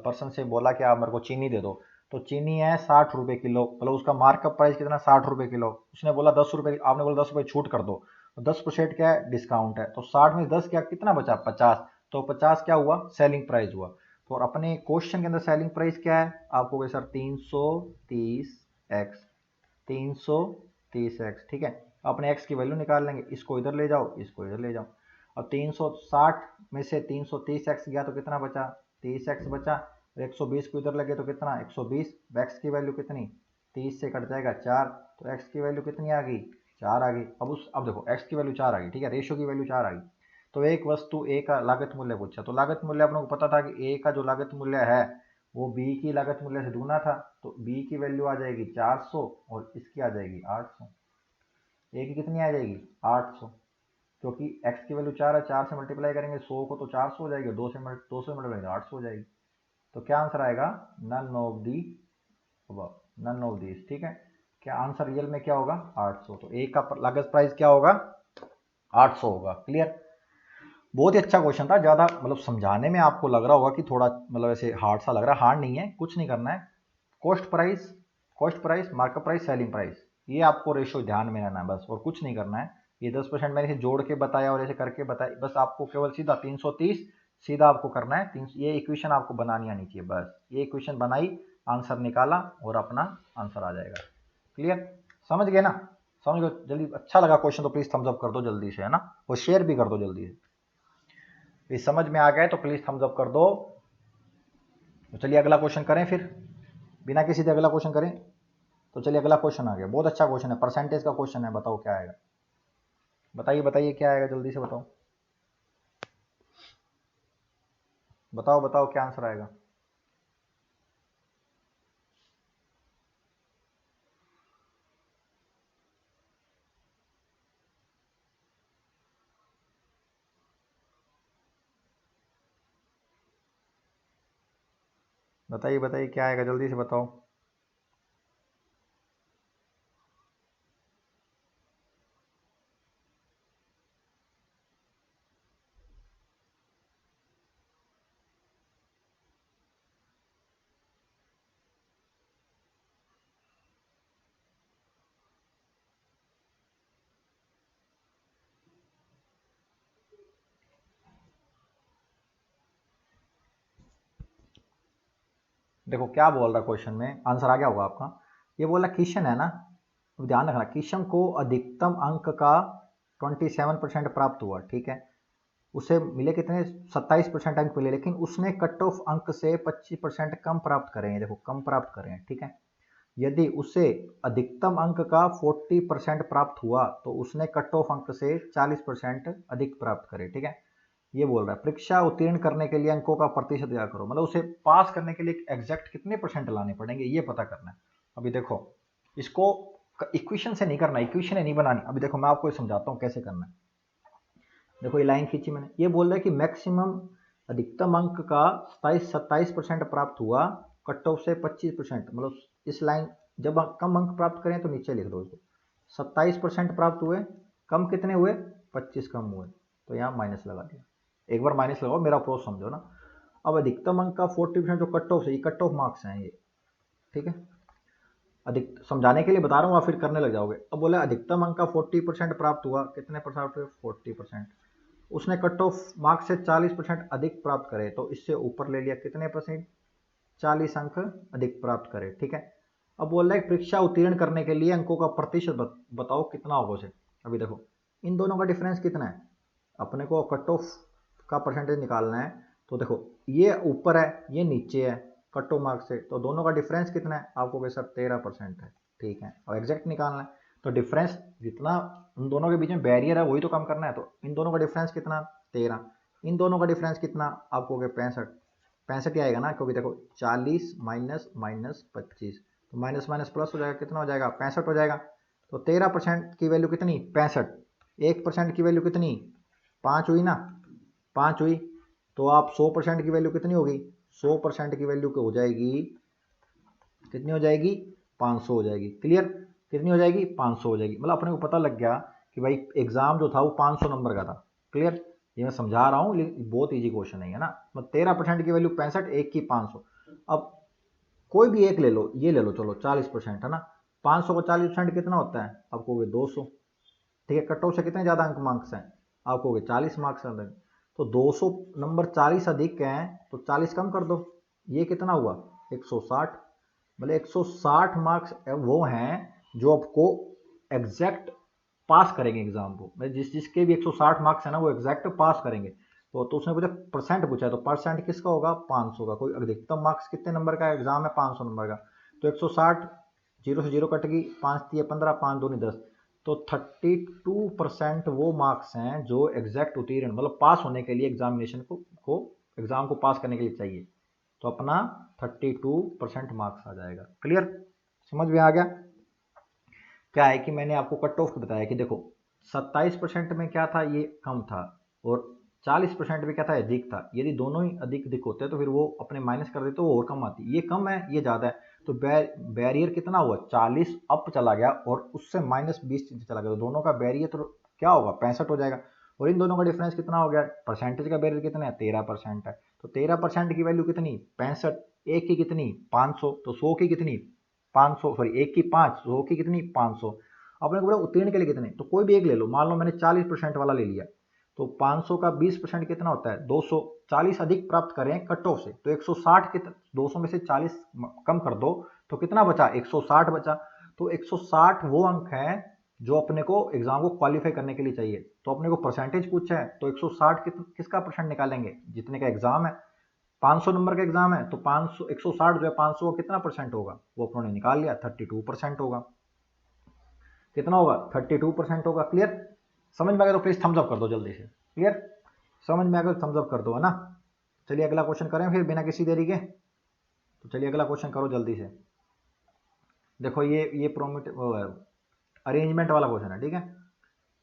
पर्सन से बोला कि आप मेरे को चीनी दे दो, तो चीनी है 60 रुपये किलो, मतलब उसका मार्कअप प्राइस कितना 60 रुपये किलो। उसने बोला 10 रुपये, आपने बोला 10 रुपये छूट कर दो, तो 10% क्या है डिस्काउंट है, तो 60 में 10 क्या कितना बचा 50, तो 50 क्या हुआ सेलिंग प्राइस हुआ। तो और अपने क्वेश्चन के अंदर सेलिंग प्राइस क्या है, आपको सर 330x, 330x, ठीक है। अपने x की वैल्यू निकाल लेंगे, इसको इधर ले जाओ, इसको इधर ले जाओ। अब 360 में से 330x गया तो कितना बचा 30x बचा, और 120 को इधर लगे तो कितना 120, x की वैल्यू कितनी 30 से कट जाएगा 4, तो x की वैल्यू कितनी आ गई 4 आ गई। अब देखो x की वैल्यू 4 आ गई, ठीक है, रेशियो की वैल्यू 4 आ गई। तो एक वस्तु ए का लागत मूल्य पूछा, तो लागत मूल्य अपने को पता था कि ए का जो लागत मूल्य है वो बी की लागत मूल्य से दूना था, तो बी की वैल्यू आ जाएगी 400 और इसकी आ जाएगी 800। ए की कितनी आ जाएगी 800, क्योंकि x की वैल्यू 4 है, 4 से मल्टीप्लाई करेंगे 100 को तो 400 हो जाएगी, 200 मल्टीप्लाई 800 हो जाएगी। तो क्या आंसर आएगा none of the, none of this, ठीक है। क्या आंसर रियल में क्या होगा 800, तो ए का लागत प्राइस क्या होगा 800 होगा, क्लियर। बहुत ही अच्छा क्वेश्चन था, ज़्यादा मतलब समझाने में आपको लग रहा होगा कि थोड़ा मतलब ऐसे हार्ड सा लग रहा है, हार्ड नहीं है, कुछ नहीं करना है। Cost price, cost price, markup price, selling price, ये आपको रेशो ध्यान में रहना है बस, और कुछ नहीं करना है। ये 10% मैंने इसे जोड़ के बताया और ऐसे करके बताया, बस आपको केवल सीधा 330 सीधा आपको करना है। ये इक्वेशन आपको बनानी आनी चाहिए, बस ये इक्वेशन बनाई, आंसर निकाला और अपना आंसर आ जाएगा, क्लियर। समझ गए ना, समझ गए जल्दी। अच्छा लगा क्वेश्चन तो प्लीज थम्स अप कर दो जल्दी से, है ना, और शेयर भी कर दो जल्दी से। ये समझ में आ गए तो प्लीज थम्स अप कर दो। तो चलिए अगला क्वेश्चन करें फिर, बिना किसी से अगला क्वेश्चन करें। तो चलिए अगला क्वेश्चन आ गया, बहुत अच्छा क्वेश्चन है, परसेंटेज का क्वेश्चन है, बताओ क्या आएगा, बताइए बताइए क्या आएगा, जल्दी से बताओ, बताओ बताओ क्या आंसर आएगा। बताइए बताइए क्या आएगा, जल्दी से बताओ। देखो क्या बोल रहा है क्वेश्चन में, आंसर आ गया होगा आपका। ये बोला किशन है ना, अब ध्यान रखना, किशन को अधिकतम अंक का 27% प्राप्त हुआ, ठीक है। उसे मिले कितने 27% अंक मिले, लेकिन उसने कट ऑफ अंक से 25% कम प्राप्त करे हैं, देखो कम प्राप्त करे हैं, ठीक है। यदि उसे अधिकतम अंक का 40% प्राप्त हुआ तो उसने कट ऑफ अंक से 40% अधिक प्राप्त करे, ठीक है। ये बोल रहा है परीक्षा उत्तीर्ण करने के लिए अंकों का प्रतिशत क्या करो, मतलब उसे पास करने के लिए एग्जैक्ट कितने परसेंट लाने पड़ेंगे ये पता करना है। अभी देखो इसको इक्वेशन से नहीं करना, इक्वेशन नहीं बनानी। अभी देखो मैं आपको समझाता हूँ कैसे करना है। देखो ये लाइन खींची मैंने, ये बोल रहा है कि मैक्सिमम अधिकतम अंक का 27% प्राप्त हुआ, कट ऑफ से 25%, मतलब इस लाइन जब कम अंक प्राप्त करें तो नीचे लिख दो इसको, 27% प्राप्त हुए, कम कितने हुए 25 कम हुए, तो यहाँ माइनस लगा दिया। एक बार माइनस लगाओ, मेरा अप्रोच समझो ना। अब अधिकतम अंक का 40% जो कट ऑफ है, ये कट ऑफ मार्क्स हैं ये, ठीक है। अधिक समझाने के लिए बता रहा हूँ, आप फिर करने लग जाओगे। अब बोला अधिकतम अंक का 40% प्राप्त हुआ, कितने परसेंट हुए 40%, उसने कट ऑफ मार्क्स से 40% अधिक प्राप्त करे, तो इससे ऊपर ले लिया कितने परसेंट 40 अंक अधिक प्राप्त करे, ठीक है। अब बोल रहा है परीक्षा उत्तीर्ण करने के लिए अंकों का प्रतिशत बताओ कितना होगा उसे। अभी देखो इन दोनों का डिफरेंस कितना है, अपने को कट ऑफ का परसेंटेज निकालना है। तो देखो ये ऊपर है ये नीचे है, कट ऑफ मार्क्स से, तो दोनों का डिफरेंस कितना है, आपको कहे सर 13% है, ठीक है, और एग्जैक्ट निकालना है, तो डिफरेंस जितना उन दोनों के बीच में बैरियर है वही तो कम करना है, तो इन दोनों का डिफरेंस कितना 13, इन दोनों का डिफरेंस कितना आपको कहे 65 ही आएगा ना, क्योंकि देखो 40 माइनस माइनस 25, तो माइनस माइनस प्लस हो जाएगा, कितना हो जाएगा 65 हो जाएगा, तो 13% की वैल्यू कितनी 65, 1% की वैल्यू कितनी 5 हुई ना, 5 हुई, तो आप 100% की वैल्यू कितनी होगी, 100% की वैल्यू हो जाएगी, कितनी हो जाएगी 500 हो जाएगी, क्लियर, कितनी हो जाएगी 500 हो जाएगी, मतलब अपने को पता लग गया कि भाई एग्जाम जो था वो 500 नंबर का था, क्लियर, ये मैं समझा रहा हूँ लेकिन बहुत इजी क्वेश्चन है ना, मतलब 13% की वैल्यू 65, एक की 500, अब कोई भी एक ले लो, ये ले लो, चलो 40% है ना, 500 का 40% कितना होता है, आपको 200, ठीक है, कट ऑफ से कितने ज्यादा अंक मार्क्स हैं, आपको 40 मार्क्स हैं, तो 200 नंबर 40 अधिक हैं तो 40 कम कर दो, ये कितना हुआ 160, मतलब 160 मार्क्स वो हैं जो आपको एग्जैक्ट पास करेंगे एग्जाम को, मतलब जिसके भी 160 मार्क्स है ना वो एग्जैक्ट पास करेंगे, तो उसने पूछा परसेंट पूछा है, तो परसेंट किसका होगा 500 का, कोई अधिकतम मार्क्स कितने नंबर का एग्जाम है 500 नंबर का, तो 160 जीरो से जीरो कट गई, 5 3 15, 5 2 10, तो 32% वो मार्क्स हैं जो एग्जैक्ट उत्तीर्ण मतलब पास होने के लिए एग्जामिनेशन को एग्जाम को पास करने के लिए चाहिए, तो अपना 32% मार्क्स आ जाएगा, क्लियर, समझ में आ गया। क्या है कि मैंने आपको कट ऑफ बताया कि देखो 27% में क्या था ये कम था, और 40% में क्या था अधिक था, यदि दोनों ही अधिक अधिक होते हैं तो फिर वो अपने माइनस कर देते तो वो और कम आती, ये कम है ये ज़्यादा है, तो बैरियर कितना हुआ 40 अप चला गया और उससे -20 चला गया, तो दोनों का बैरियर तो क्या होगा 65 हो जाएगा, और इन दोनों का डिफरेंस कितना हो गया, परसेंटेज का बैरियर कितना है 13% है, तो 13% की वैल्यू कितनी 65, एक की कितनी 500, तो 100 की कितनी 500, सॉरी एक की 5, 100 की कितनी 500, अपने को बोला उत्तीर्ण के लिए कितने, तो कोई भी एक ले लो, मान लो मैंने 40% वाला ले लिया, तो 500 का 20% कितना होता है 200, 40 अधिक प्राप्त करें कट ऑफ से, तो 160 के 200 में से 40 कम कर दो तो कितना बचा 160 बचा, तो 160 वो अंक है जो अपने को एग्जाम को क्वालिफाई करने के लिए चाहिए, तो अपने को परसेंटेज पूछा है तो 160 किसका परसेंट निकालेंगे जितने का एग्जाम है, 500 नंबर का एग्जाम है तो 500 160 जो है 500 का कितना परसेंट होगा वो अपनों ने निकाल लिया 32% होगा, कितना होगा 32% होगा, क्लियर, समझ में आ गया तो प्लीज थम्स अप कर दो जल्दी से, क्लियर, समझ में आ गया तो थम्स अप कर दो है ना। चलिए अगला क्वेश्चन करें फिर बिना किसी देरी के, तो चलिए अगला क्वेश्चन करो जल्दी से, देखो ये प्रोमिट अरेंजमेंट वाला क्वेश्चन है, ठीक है,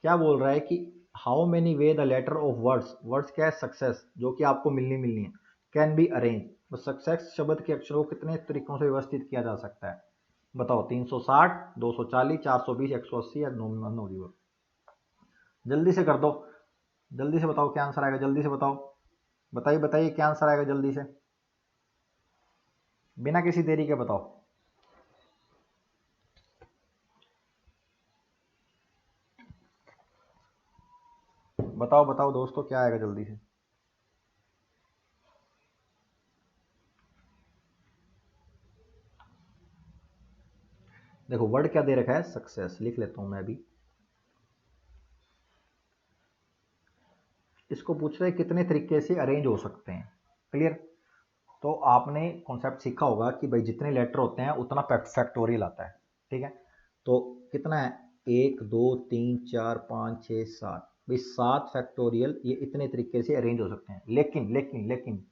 क्या बोल रहा है कि how many way the letter of words, words क्या है सक्सेस जो कि आपको मिलनी है, कैन बी अरेंज, तो सक्सेस शब्द के अक्षरों को कितने तरीकों से व्यवस्थित किया जा सकता है, बताओ 360 240 420 180 या 9 जल्दी से कर दो, जल्दी से बताओ क्या आंसर आएगा, जल्दी से बताओ, बताइए बताइए क्या आंसर आएगा जल्दी से, बिना किसी देरी के बताओ, बताओ बताओ दोस्तों क्या आएगा जल्दी से, देखो वर्ड क्या दे रखा है सक्सेस, लिख लेता हूं मैं अभी, इसको पूछ रहे कितने तरीके से अरेंज हो सकते हैं, क्लियर, तो आपने कॉन्सेप्ट सीखा होगा कि भाई जितने लेटर होते हैं उतना फैक्टोरियल आता है, ठीक है, तो कितना है 1 2 3 4 5 6 7, भाई 7 फैक्टोरियल ये इतने तरीके से अरेंज हो सकते हैं, लेकिन लेकिन लेकिन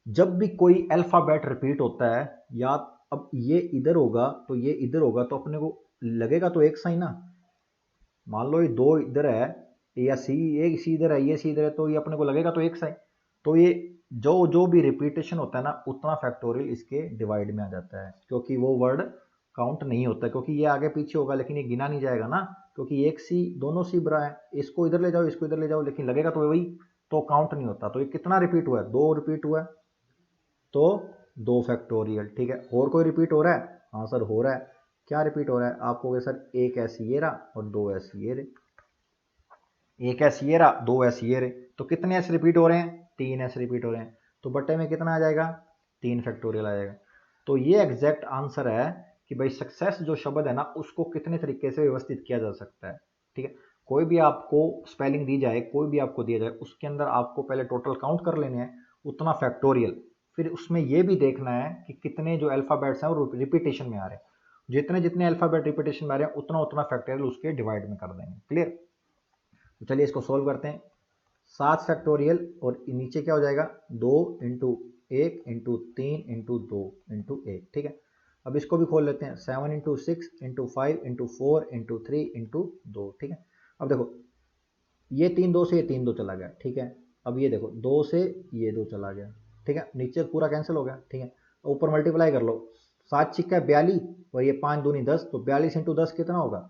जब भी कोई अल्फाबेट रिपीट होता है, या अब ये इधर होगा तो ये इधर होगा तो अपने को लगेगा तो एक सा ही ना, मान लो ये दो इधर है या सी, एक सी इधर है ये सी इधर है, तो ये अपने को लगेगा तो एक सा ही, तो ये जो जो भी रिपीटेशन होता है ना उतना फैक्टोरियल इसके डिवाइड में आ जाता है, क्योंकि वो वर्ड काउंट नहीं होता, क्योंकि ये आगे पीछे होगा लेकिन ये गिना नहीं जाएगा ना, क्योंकि एक सी दोनों सी बरा है, इसको इधर ले जाओ इसको इधर ले जाओ लेकिन लगेगा तो वही, तो काउंट नहीं होता, तो ये कितना रिपीट हुआ है 2 रिपीट हुआ है, तो 2 फैक्टोरियल, ठीक है, और कोई रिपीट हो रहा है, हाँ सर हो रहा है, क्या रिपीट हो रहा है आपको सर, एक ऐसी ये रहा और 2 ऐसी ये रहे, एक ऐसी ये रहा 2 ऐसी ये रहे, तो कितने ऐसे रिपीट हो रहे हैं 3 ऐसे रिपीट हो रहे हैं, तो बट्टे में कितना आ जाएगा 3 फैक्टोरियल आ जाएगा, तो ये एग्जैक्ट आंसर है कि भाई सक्सेस जो शब्द है ना उसको कितने तरीके से व्यवस्थित किया जा सकता है, ठीक है, कोई भी आपको स्पेलिंग दी जाए, कोई भी आपको दिया जाए उसके अंदर आपको पहले टोटल काउंट कर लेने हैं उतना फैक्टोरियल, फिर उसमें ये भी देखना है कि कितने जो अल्फ़ाबेट्स हैं वो रिपीटेशन में आ रहे हैं। जितने जितने अल्फ़ाबेट रिपीटेशन में आ रहे हैं उतना उतना फैक्टोरियल उसके डिवाइड में कर देंगे। क्लियर? तो चलिए इसको सोल्व करते हैं। 7 फैक्टोरियल और नीचे क्या हो जाएगा 2 इंटू 1 इंटू 3 इंटू 2 इंटू 1। ठीक है, अब इसको भी खोल लेते हैं। 7 into 6 into 5 into 4 into 3 into 2। ठीक है, अब देखो ये 3 2 से ये 3 2 चला गया। ठीक है, अब ये देखो 2 से ये 2 चला गया। ठीक है, नीचे पूरा कैंसिल हो गया। ठीक है, ऊपर मल्टीप्लाई कर लो। 7 छिक्का 42 और ये 5 दूनी 10, तो 42 इंटू 10 कितना होगा?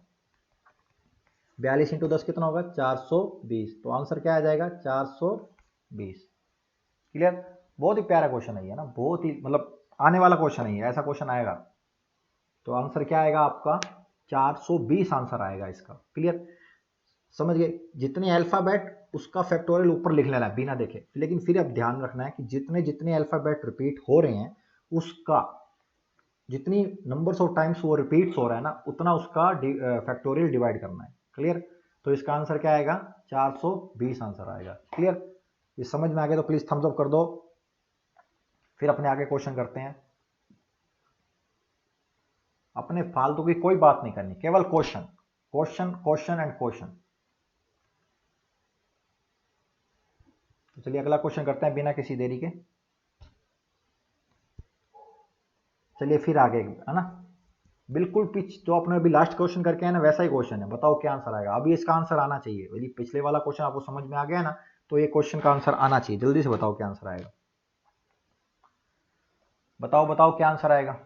42 इंटू 10 कितना होगा? 420। तो आंसर क्या आ जाएगा? 420। क्लियर? बहुत ही प्यारा क्वेश्चन है ये ना, बहुत ही मतलब आने वाला क्वेश्चन है ये, ऐसा क्वेश्चन आएगा। तो आंसर क्या आएगा आपका? 420 आंसर आएगा इसका। क्लियर? समझ गए? जितने अल्फाबेट उसका फैक्टोरियल ऊपर लिख लेना है बिना देखे, लेकिन फिर अब ध्यान रखना है कि जितने जितने अल्फाबेट रिपीट हो रहे हैं उसका जितनी नंबर्स ऑफ टाइम्स वो रिपीट्स हो रहा है ना उतना उसका फैक्टोरियल डिवाइड करना है। क्लियर? तो इसका आंसर क्या आएगा? 420 आंसर आएगा। क्लियर? ये समझ में आ गया तो प्लीज थम्स अप कर दो। फिर अपने आगे क्वेश्चन करते हैं। अपने फालतू की कोई बात नहीं करनी, केवल question question question and question. तो चलिए अगला क्वेश्चन करते हैं बिना किसी देरी के। चलिए फिर आगे है ना, बिल्कुल पिच जो अपने अभी लास्ट क्वेश्चन करके है ना वैसा ही क्वेश्चन है। बताओ क्या आंसर आएगा? अभी इसका आंसर आना चाहिए। यदि पिछले वाला क्वेश्चन आपको समझ में आ गया ना तो ये क्वेश्चन का आंसर आना चाहिए। जल्दी से बताओ क्या आंसर आएगा। बताओ बताओ क्या आंसर आएगा।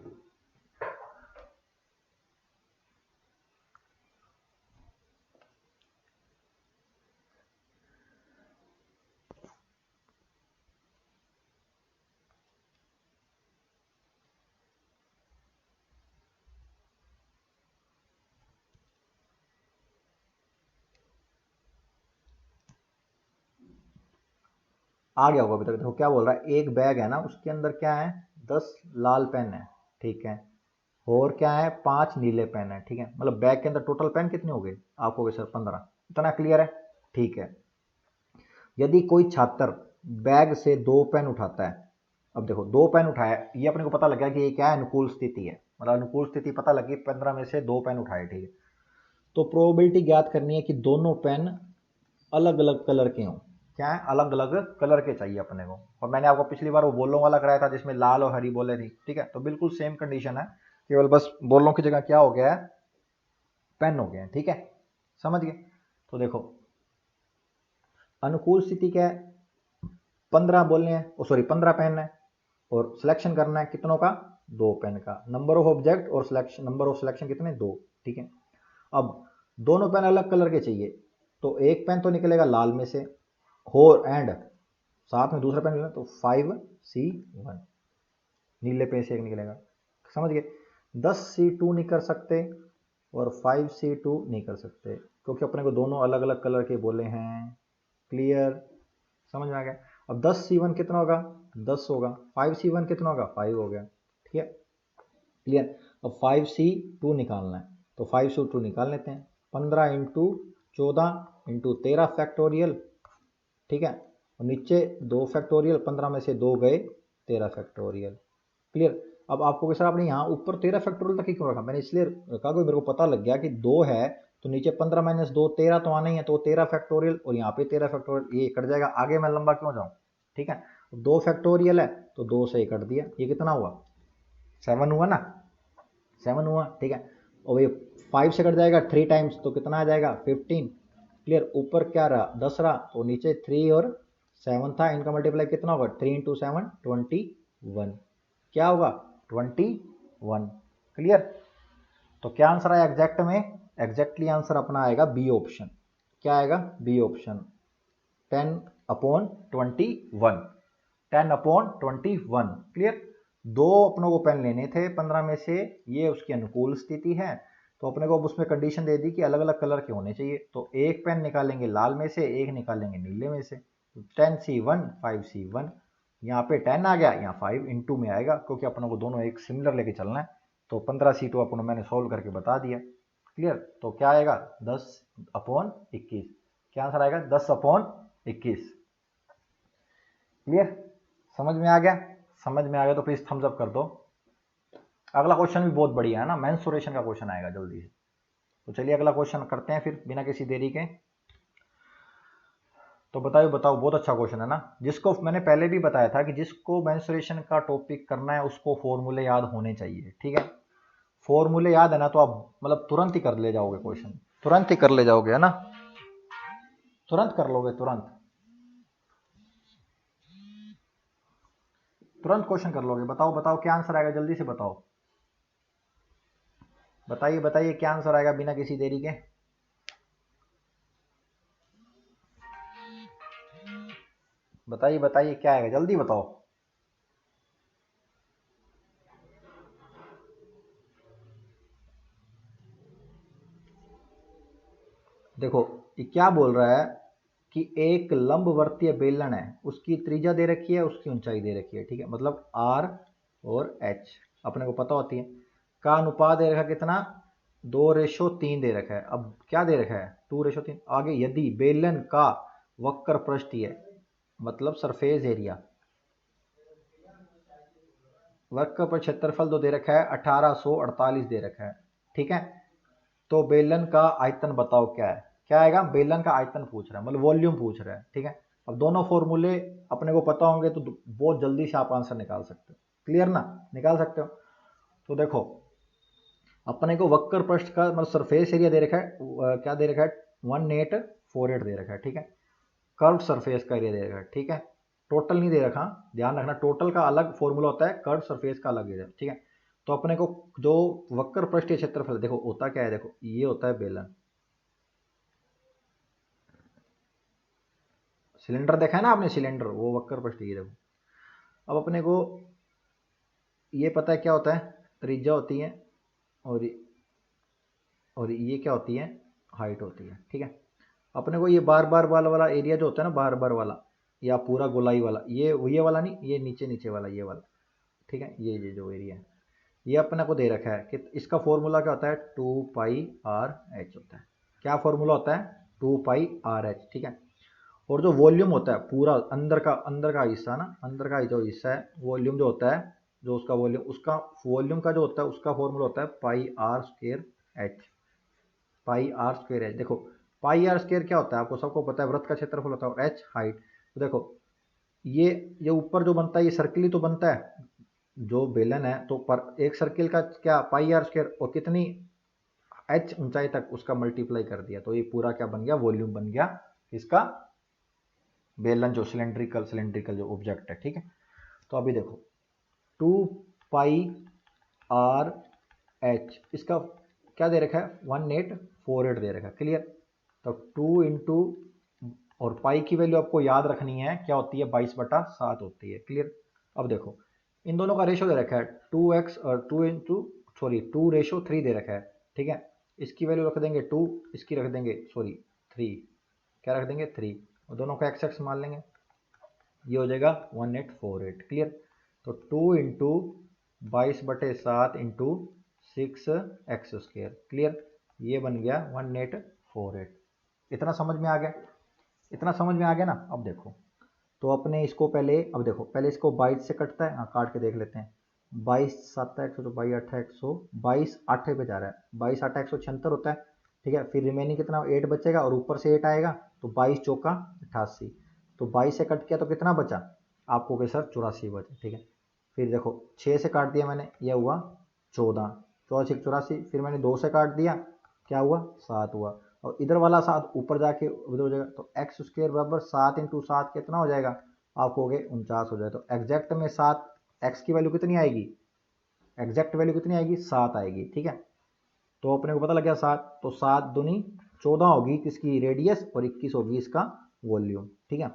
आ गया होगा अभी तक। देखो क्या बोल रहा है, एक बैग है ना उसके अंदर क्या है 10 लाल पेन है। ठीक है, और क्या है 5 नीले पेन है। ठीक है, मतलब बैग के अंदर टोटल पेन कितने हो गए? आप हो गए सर 15। इतना क्लियर है? ठीक है, यदि कोई छात्र बैग से 2 पेन उठाता है। अब देखो 2 पेन उठाया, ये अपने को पता लग गया कि ये क्या है? अनुकूल स्थिति है। मतलब अनुकूल स्थिति पता लगी, 15 में से 2 पेन उठाए। ठीक है, तो प्रोबेबिलिटी ज्ञात करनी है कि दोनों पेन अलग अलग कलर के हों। क्या है? अलग अलग कलर के चाहिए अपने को। और मैंने आपको पिछली बार वो बोलों वाला कराया था जिसमें लाल और हरी बोले थी। ठीक है, तो बिल्कुल सेम कंडीशन है, केवल बस बोलों की जगह क्या हो गया है? पेन हो गया है। ठीक है, समझ गए? तो देखो अनुकूल स्थिति क्या है? 15 बोलने हैं, ओ सॉरी 15 पेन है, और सिलेक्शन करना है कितनों का? 2 पेन का। नंबर ऑफ ऑब्जेक्ट और सिलेक्शन, नंबर ऑफ सिलेक्शन कितने? 2। ठीक है, अब दोनों पेन अलग कलर के चाहिए, तो एक पेन तो निकलेगा लाल में से, और एंड साथ में दूसरा पेन लेना, तो 5C1 नीले पे से एक निकलेगा। समझ गए? 10C2 नहीं कर सकते और 5C2 नहीं कर सकते क्योंकि अपने को दोनों अलग अलग कलर के बोले हैं। क्लियर? समझ में आ गया? अब 10C1 कितना होगा? 10 होगा। 5C1 कितना होगा? 5 हो गया। ठीक है, क्लियर? अब 5C2 निकालना है, तो 5C2 निकाल लेते हैं। 15 इंटू 14 इंटू 13 फैक्टोरियल। ठीक है, और नीचे 2 फैक्टोरियल, 15 में से 2 गए, 13 फैक्टोरियल। क्लियर? अब आपको कि सर आपने यहाँ ऊपर 13 फैक्टोरियल तक ही क्यों रखा? मैंने इसलिए रखा कि मेरे को पता लग गया कि 2 है तो नीचे 15 माइनस 2 13 तो आना ही है, तो 13 फैक्टोरियल, और यहाँ पे 13 फैक्टोरियल, ये कट जाएगा। आगे मैं लंबा क्यों जाऊँ? ठीक है, 2 फैक्टोरियल है तो 2 से कट दिया, ये कितना हुआ? 7 हुआ ना? 7 हुआ। ठीक है, और ये 5 से कट जाएगा 3 टाइम्स, तो कितना आ जाएगा? 15। क्लियर? ऊपर क्या रहा? 10 रहा, तो नीचे 3 और 7 था, इनका मल्टीप्लाई कितना होगा? 3 इंटू 7 21। क्या होगा? 21। क्लियर? तो क्या आंसर आया एग्जैक्ट में? एग्जैक्टली आंसर अपना आएगा बी ऑप्शन। क्या आएगा? B option, 10/21। 10/21। क्लियर? 2 अपनों को पेन लेने थे 15 में से, ये उसकी अनुकूल स्थिति है, तो अपने को अब उसमें कंडीशन दे दी कि अलग अलग कलर के होने चाहिए, तो एक पेन निकालेंगे लाल में से, एक निकालेंगे नीले में से। तो 10C1 5C1, यहाँ पे 10 आ गया, यहाँ 5 इंटू में आएगा क्योंकि अपनों को दोनों एक सिमिलर लेके चलना है। तो 15C2 अपनों मैंने सोल्व करके बता दिया। क्लियर? तो क्या आएगा? 10/21। क्या आंसर आएगा? 10/21। क्लियर? समझ में आ गया? समझ में आ गया तो प्लीज थम्स अप कर दो। अगला क्वेश्चन भी बहुत बढ़िया है ना, मेंसुरेशन का क्वेश्चन आएगा जल्दी से। तो चलिए अगला क्वेश्चन करते हैं फिर बिना किसी देरी के। तो बताओ बताओ, बहुत अच्छा क्वेश्चन है ना। जिसको मैंने पहले भी बताया था कि जिसको मेंसुरेशन का टॉपिक करना है उसको फॉर्मूले याद होने चाहिए, ठीक है। फॉर्मूले याद है ना तो आप मतलब तुरंत ही कर ले जाओगे क्वेश्चन, तुरंत ही कर ले जाओगे, है ना, तुरंत कर लोगे, तुरंत तुरंत क्वेश्चन कर लोगे। बताओ बताओ क्या आंसर आएगा, जल्दी से बताओ, बताइए बताइए क्या आंसर आएगा बिना किसी देरी के। बताइए बताइए क्या आएगा, जल्दी बताओ। देखो ये क्या बोल रहा है कि एक लंबवर्तीय बेलन है, उसकी त्रिज्या दे रखी है, उसकी ऊंचाई दे रखी है, ठीक है, मतलब आर और एच अपने को पता होती है। का अनुपात दे रखा कितना, 2:3 दे रखा है। अब क्या दे रखा है, 2:3। आगे यदि बेलन का वक्र पृष्ठ है, मतलब सरफेस एरिया, वक्र पर क्षेत्रफल तो दे रखा है 1848 दे रखा है, ठीक है। तो बेलन का आयतन बताओ क्या है, क्या आएगा, बेलन का आयतन पूछ रहा है, मतलब वॉल्यूम पूछ रहा है, ठीक है। अब दोनों फॉर्मूले अपने को पता होंगे तो बहुत जल्दी से आप आंसर निकाल सकते हो, क्लियर ना, निकाल सकते हो। तो देखो अपने को वक्र पृष्ठ का मतलब सरफेस एरिया दे रखा है, क्या दे रखा है, 1848 दे रखा है, ठीक है। कर्व सरफेस का एरिया दे रखा है, ठीक है। टोटल नहीं दे रखा, ध्यान रखना, टोटल का अलग फॉर्मूला होता है, कर्व सरफेस का अलग एरिया, ठीक है। तो अपने को जो वक्र पृष्ठीय क्षेत्रफल देखो होता क्या है, देखो ये होता है बेलन, सिलेंडर देखा है ना आपने, सिलेंडर वो वक्र पृष्ठीय, देखो अब अपने को ये पता है क्या होता है, त्रिज्या होती है, और और ये क्या होती है, हाइट होती है, ठीक है। अपने को ये बार बार वाला एरिया जो होता है ना, बार बार वाला या पूरा गोलाई वाला, ये वाला नहीं, ये नीचे नीचे वाला ये वाला, ठीक है, ये जो एरिया है ये अपने को दे रखा है कि इसका फॉर्मूला क्या होता है, 2πr/h होता है। क्या फॉर्मूला होता है, 2πr/h, ठीक है। और जो वॉल्यूम होता है पूरा अंदर का हिस्सा ना, अंदर का जो हिस्सा है वॉल्यूम जो होता है, जो उसका वॉल्यूम का जो होता है उसका फॉर्मूला होता है πr²h, πr²h। देखो πr² क्या होता है, आपको सबको पता है, वृत्त का क्षेत्रफल होता है, और h हाइट। तो देखो ये ऊपर जो बनता है ये सर्किल ही तो बनता है, जो बेलन है तो पर एक सर्किल का क्या πr², और कितनी h ऊंचाई तक उसका मल्टीप्लाई कर दिया, तो ये पूरा क्या बन गया, वॉल्यूम बन गया इसका, बेलन जो सिलेंड्रिकल सिलेंड्रिकल जो ऑब्जेक्ट है, ठीक है। तो अभी देखो 2πr/h इसका क्या दे रखा है, 1848 दे रखा है, क्लियर। तो 2 इंटू, और पाई की वैल्यू आपको याद रखनी है क्या होती है, 22/7 होती है, क्लियर। अब देखो इन दोनों का रेशो दे रखा है 2x और 2 रेशो 3 दे रखा है, ठीक है। इसकी वैल्यू रख देंगे 2, इसकी रख देंगे 3, क्या रख देंगे 3, और दोनों को x मान लेंगे, ये हो जाएगा 1848, क्लियर। तो 2 इंटू 22/7 इंटू 6x², क्लियर, ये बन गया 1848। इतना समझ में आ गया, इतना समझ में आ गया ना। अब देखो तो अपने इसको पहले, अब देखो पहले इसको 22 से कटता है, हाँ काट के देख लेते हैं। 22×7 = 100, तो 22×8 = 100, 22 8 पे जा रहा है, 22 8 176 होता है, ठीक है। फिर रिमेनिंग कितना 8 बचेगा, और ऊपर से 8 आएगा, तो 22×4 = 88। तो 22 से कट किया तो कितना बचा, आपको के सर 84 बचा, ठीक है। फिर देखो 6 से काट दिया मैंने, यह हुआ 14, 14×6 = 84। फिर मैंने 2 से काट दिया, क्या हुआ 7 हुआ, और इधर वाला 7 ऊपर जाके उधर हो जाएगा, तो x² बराबर 7×7 कितना हो जाएगा, आपको हो गए 49 हो जाए। तो एग्जैक्ट में 7, x की वैल्यू कितनी आएगी, एग्जैक्ट वैल्यू कितनी आएगी, 7 आएगी, ठीक है। तो अपने को पता लग गया 7, तो 7 दूनी 14 होगी किसकी रेडियस, और 21 होगी इसका वॉल्यूम, ठीक है।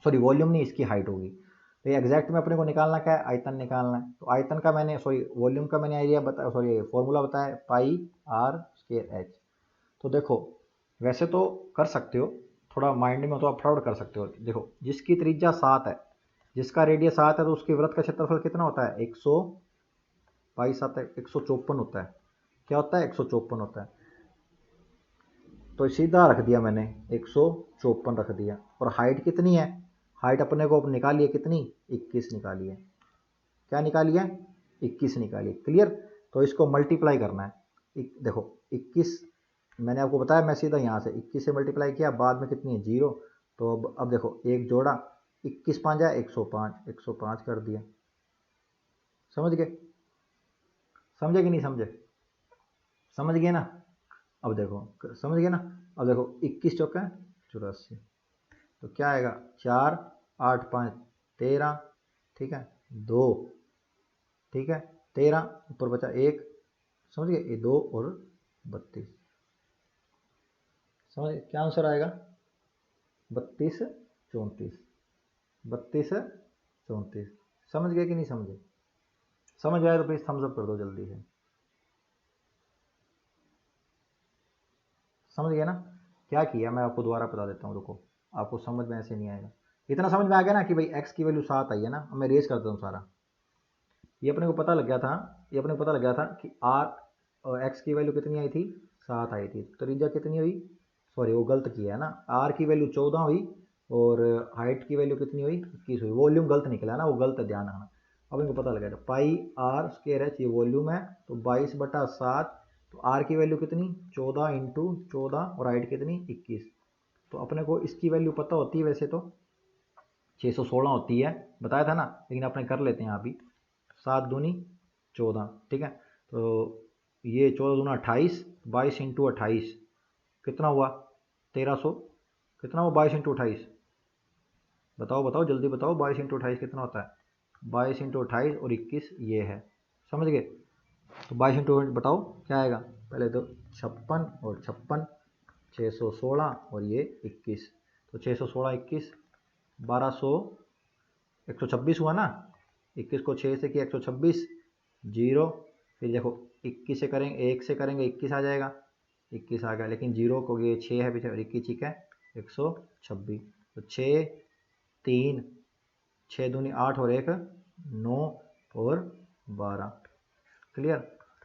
सॉरी वॉल्यूम नहीं, इसकी हाइट होगी। तो ये एग्जैक्ट में अपने को निकालना क्या है, आयतन निकालना है। तो आयतन का मैंने सॉरी वॉल्यूम का मैंने आइडिया बताया, सॉरी फॉर्मूला बताया πr²h। तो देखो वैसे तो कर सकते हो, थोड़ा माइंड में हो तो आप फ्रॉड कर सकते हो। देखो जिसकी त्रिज्या 7 है, जिसका रेडियस 7 है, तो उसके वृत्त का क्षेत्रफल कितना होता है, 154 होता है, क्या होता है 154 होता है। तो सीधा रख दिया मैंने 154 रख दिया, और हाइट कितनी है, हाइट अपने को निकालिए कितनी, 21 निकालिए, क्या निकालिए, 21 निकालिए। क्लियर। तो इसको मल्टीप्लाई करना है। देखो 21 मैंने आपको बताया, मैं सीधा यहाँ से 21 से मल्टीप्लाई किया, बाद में कितनी है 0। तो अब देखो एक जोड़ा, 21 5 जाए 105, 105 कर दिया। समझ गए, समझे कि नहीं समझे, समझ गए ना। अब देखो समझ गए ना। अब देखो 21 चौका 84, तो क्या आएगा 4 8 5 13, ठीक है 2, ठीक है 13, ऊपर बचा 1, समझ गए, ये 2 और 32, समझ गए क्या आंसर आएगा, 32 34, 32 34। समझ गए कि नहीं समझे, समझ आए तो प्लीज थम्स अप कर दो जल्दी से। समझ गए ना। क्या किया मैं आपको दोबारा बता देता हूँ, रुको, आपको समझ में ऐसे नहीं आएगा। इतना समझ में आ गया ना कि भाई x की वैल्यू 7 आई है ना। अब मैं रेस करता हूँ सारा, ये अपने को पता लग गया था, ये अपने को पता लग गया था कि r x की वैल्यू कितनी आई थी, 7 आई थी। त्रिज्या कितनी हुई, सॉरी वो गलत किया है ना, r की वैल्यू 14 हुई और हाइट की वैल्यू कितनी हुई 21 हुई। वॉल्यूम गलत निकला है ना, वो गलत है, ध्यान रखना। अब इनको पता लगा पाई आर स्क्वायर एच, ये वॉल्यूम है, तो 22/7। तो आर की वैल्यू कितनी 14 इंटू 14 और हाइट कितनी 21। तो अपने को इसकी वैल्यू पता होती है वैसे तो 616 होती है, बताया था ना, लेकिन अपने कर लेते हैं अभी। 7 दूनी 14, ठीक है। तो ये 14 दूना 28, 22 इंटू 28 कितना हुआ 1300, कितना हुआ 22 इंटू 28, बताओ बताओ जल्दी बताओ, 22 इंटू 28 कितना होता है, 22 इंटू 28 और 21 ये है, समझ गए। तो 22 इंटू बताओ क्या आएगा, पहले तो 56 और 56, 616 और ये 21, तो 616 21 1200, 126 हुआ ना। 21 को 6 से किया 126, 0, फिर देखो 21 से करेंगे, 1 से करेंगे 21 आ जाएगा, 21 आ गया, लेकिन 0 को ये 6 है पीछे और 21 ठीक है 126। तो 6 3, 6 दूनी 8 और 1 9 और 12। क्लियर।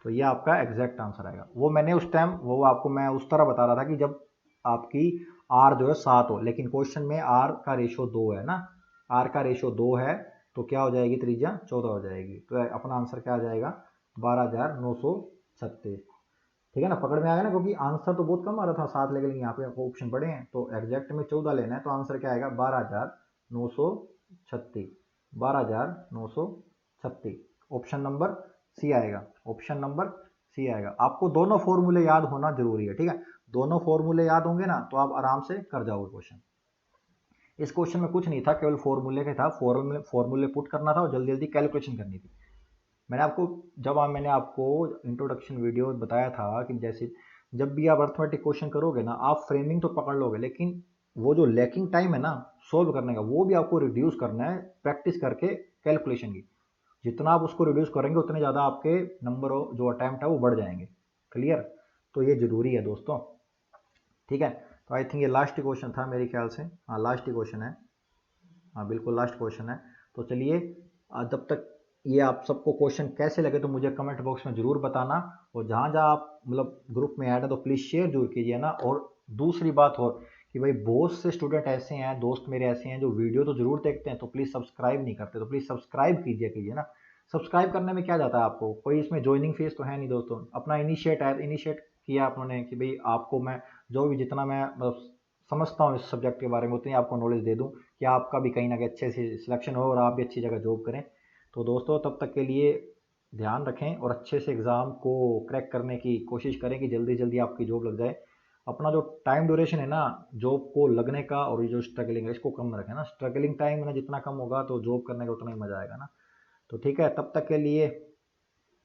तो ये आपका एग्जैक्ट आंसर आएगा। वो मैंने उस टाइम वो आपको मैं उस तरह बता रहा था कि जब आपकी आर जो है 7 हो, लेकिन क्वेश्चन में आर का रेशो 2 है ना, आर का रेशो 2 है, तो क्या हो जाएगी त्रिज्या 14 हो जाएगी। तो अपना आंसर क्या आ जाएगा 12,936। ठीक है ना, पकड़ में आएगा ना, क्योंकि आंसर तो बहुत कम आ रहा था 7 लेकिन यहाँ पे ऑप्शन बड़े हैं, तो एग्जैक्ट में 14 लेना है, तो आंसर क्या आएगा 12,936, 12,936। ऑप्शन नंबर सी आएगा, ऑप्शन नंबर सी आएगा। आपको दोनों फॉर्मूले याद होना जरूरी है, ठीक है, दोनों फॉर्मूले याद होंगे ना तो आप आराम से कर जाओगे क्वेश्चन। इस क्वेश्चन में कुछ नहीं था, केवल फॉर्मूले का था, फॉर्मूले पुट करना था और जल्दी जल्दी कैलकुलेशन करनी थी। मैंने आपको इंट्रोडक्शन वीडियो बताया था कि जैसे जब भी आप अर्थमेटिक क्वेश्चन करोगे ना, आप फ्रेमिंग तो पकड़ लोगे, लेकिन वो जो लैकिंग टाइम है ना सोल्व करने का, वो भी आपको रिड्यूस करना है प्रैक्टिस करके कैलकुलेशन की। जितना आप उसको रिड्यूस करेंगे उतने ज़्यादा आपके नंबर जो अटैम्प्ट है वो बढ़ जाएंगे। क्लियर। तो ये जरूरी है दोस्तों, ठीक है। तो आई थिंक ये लास्ट क्वेश्चन था मेरे ख्याल से, हाँ लास्ट ही क्वेश्चन है, हाँ बिल्कुल लास्ट क्वेश्चन है। तो चलिए जब तक ये आप सबको क्वेश्चन कैसे लगे तो मुझे कमेंट बॉक्स में जरूर बताना, और जहाँ जहाँ आप मतलब ग्रुप में ऐड है तो प्लीज़ शेयर जरूर कीजिए ना। और दूसरी बात और कि भाई बहुत से स्टूडेंट ऐसे हैं, दोस्त मेरे ऐसे हैं जो वीडियो तो जरूर देखते हैं तो प्लीज़ सब्सक्राइब नहीं करते, तो प्लीज़ सब्सक्राइब कीजिए ना। सब्सक्राइब करने में क्या जाता है आपको, कोई इसमें ज्वाइनिंग फीस तो है नहीं दोस्तों, अपना इनिशिएट किया आपने कि भाई आपको मैं जो भी जितना मैं मतलब समझता हूँ इस सब्जेक्ट के बारे में उतनी आपको नॉलेज दे दूँ कि आपका भी कहीं ना कहीं अच्छे से सिलेक्शन हो और आप भी अच्छी जगह जॉब करें। तो दोस्तों तब तक के लिए ध्यान रखें और अच्छे से एग्ज़ाम को क्रैक करने की कोशिश करें कि जल्दी जल्दी आपकी जॉब लग जाए। अपना जो टाइम ड्यूरेशन है ना जॉब को लगने का और जो स्ट्रगलिंग है इसको कम रखें ना, स्ट्रगलिंग टाइम ना जितना कम होगा तो जॉब करने का उतना ही मज़ा आएगा ना। तो ठीक है, तब तक के लिए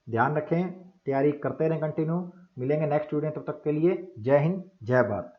ध्यान रखें, तैयारी करते रहें कंटिन्यू। मिलेंगे नेक्स्ट वीडियो, तब तक के लिए जय हिंद जय भारत।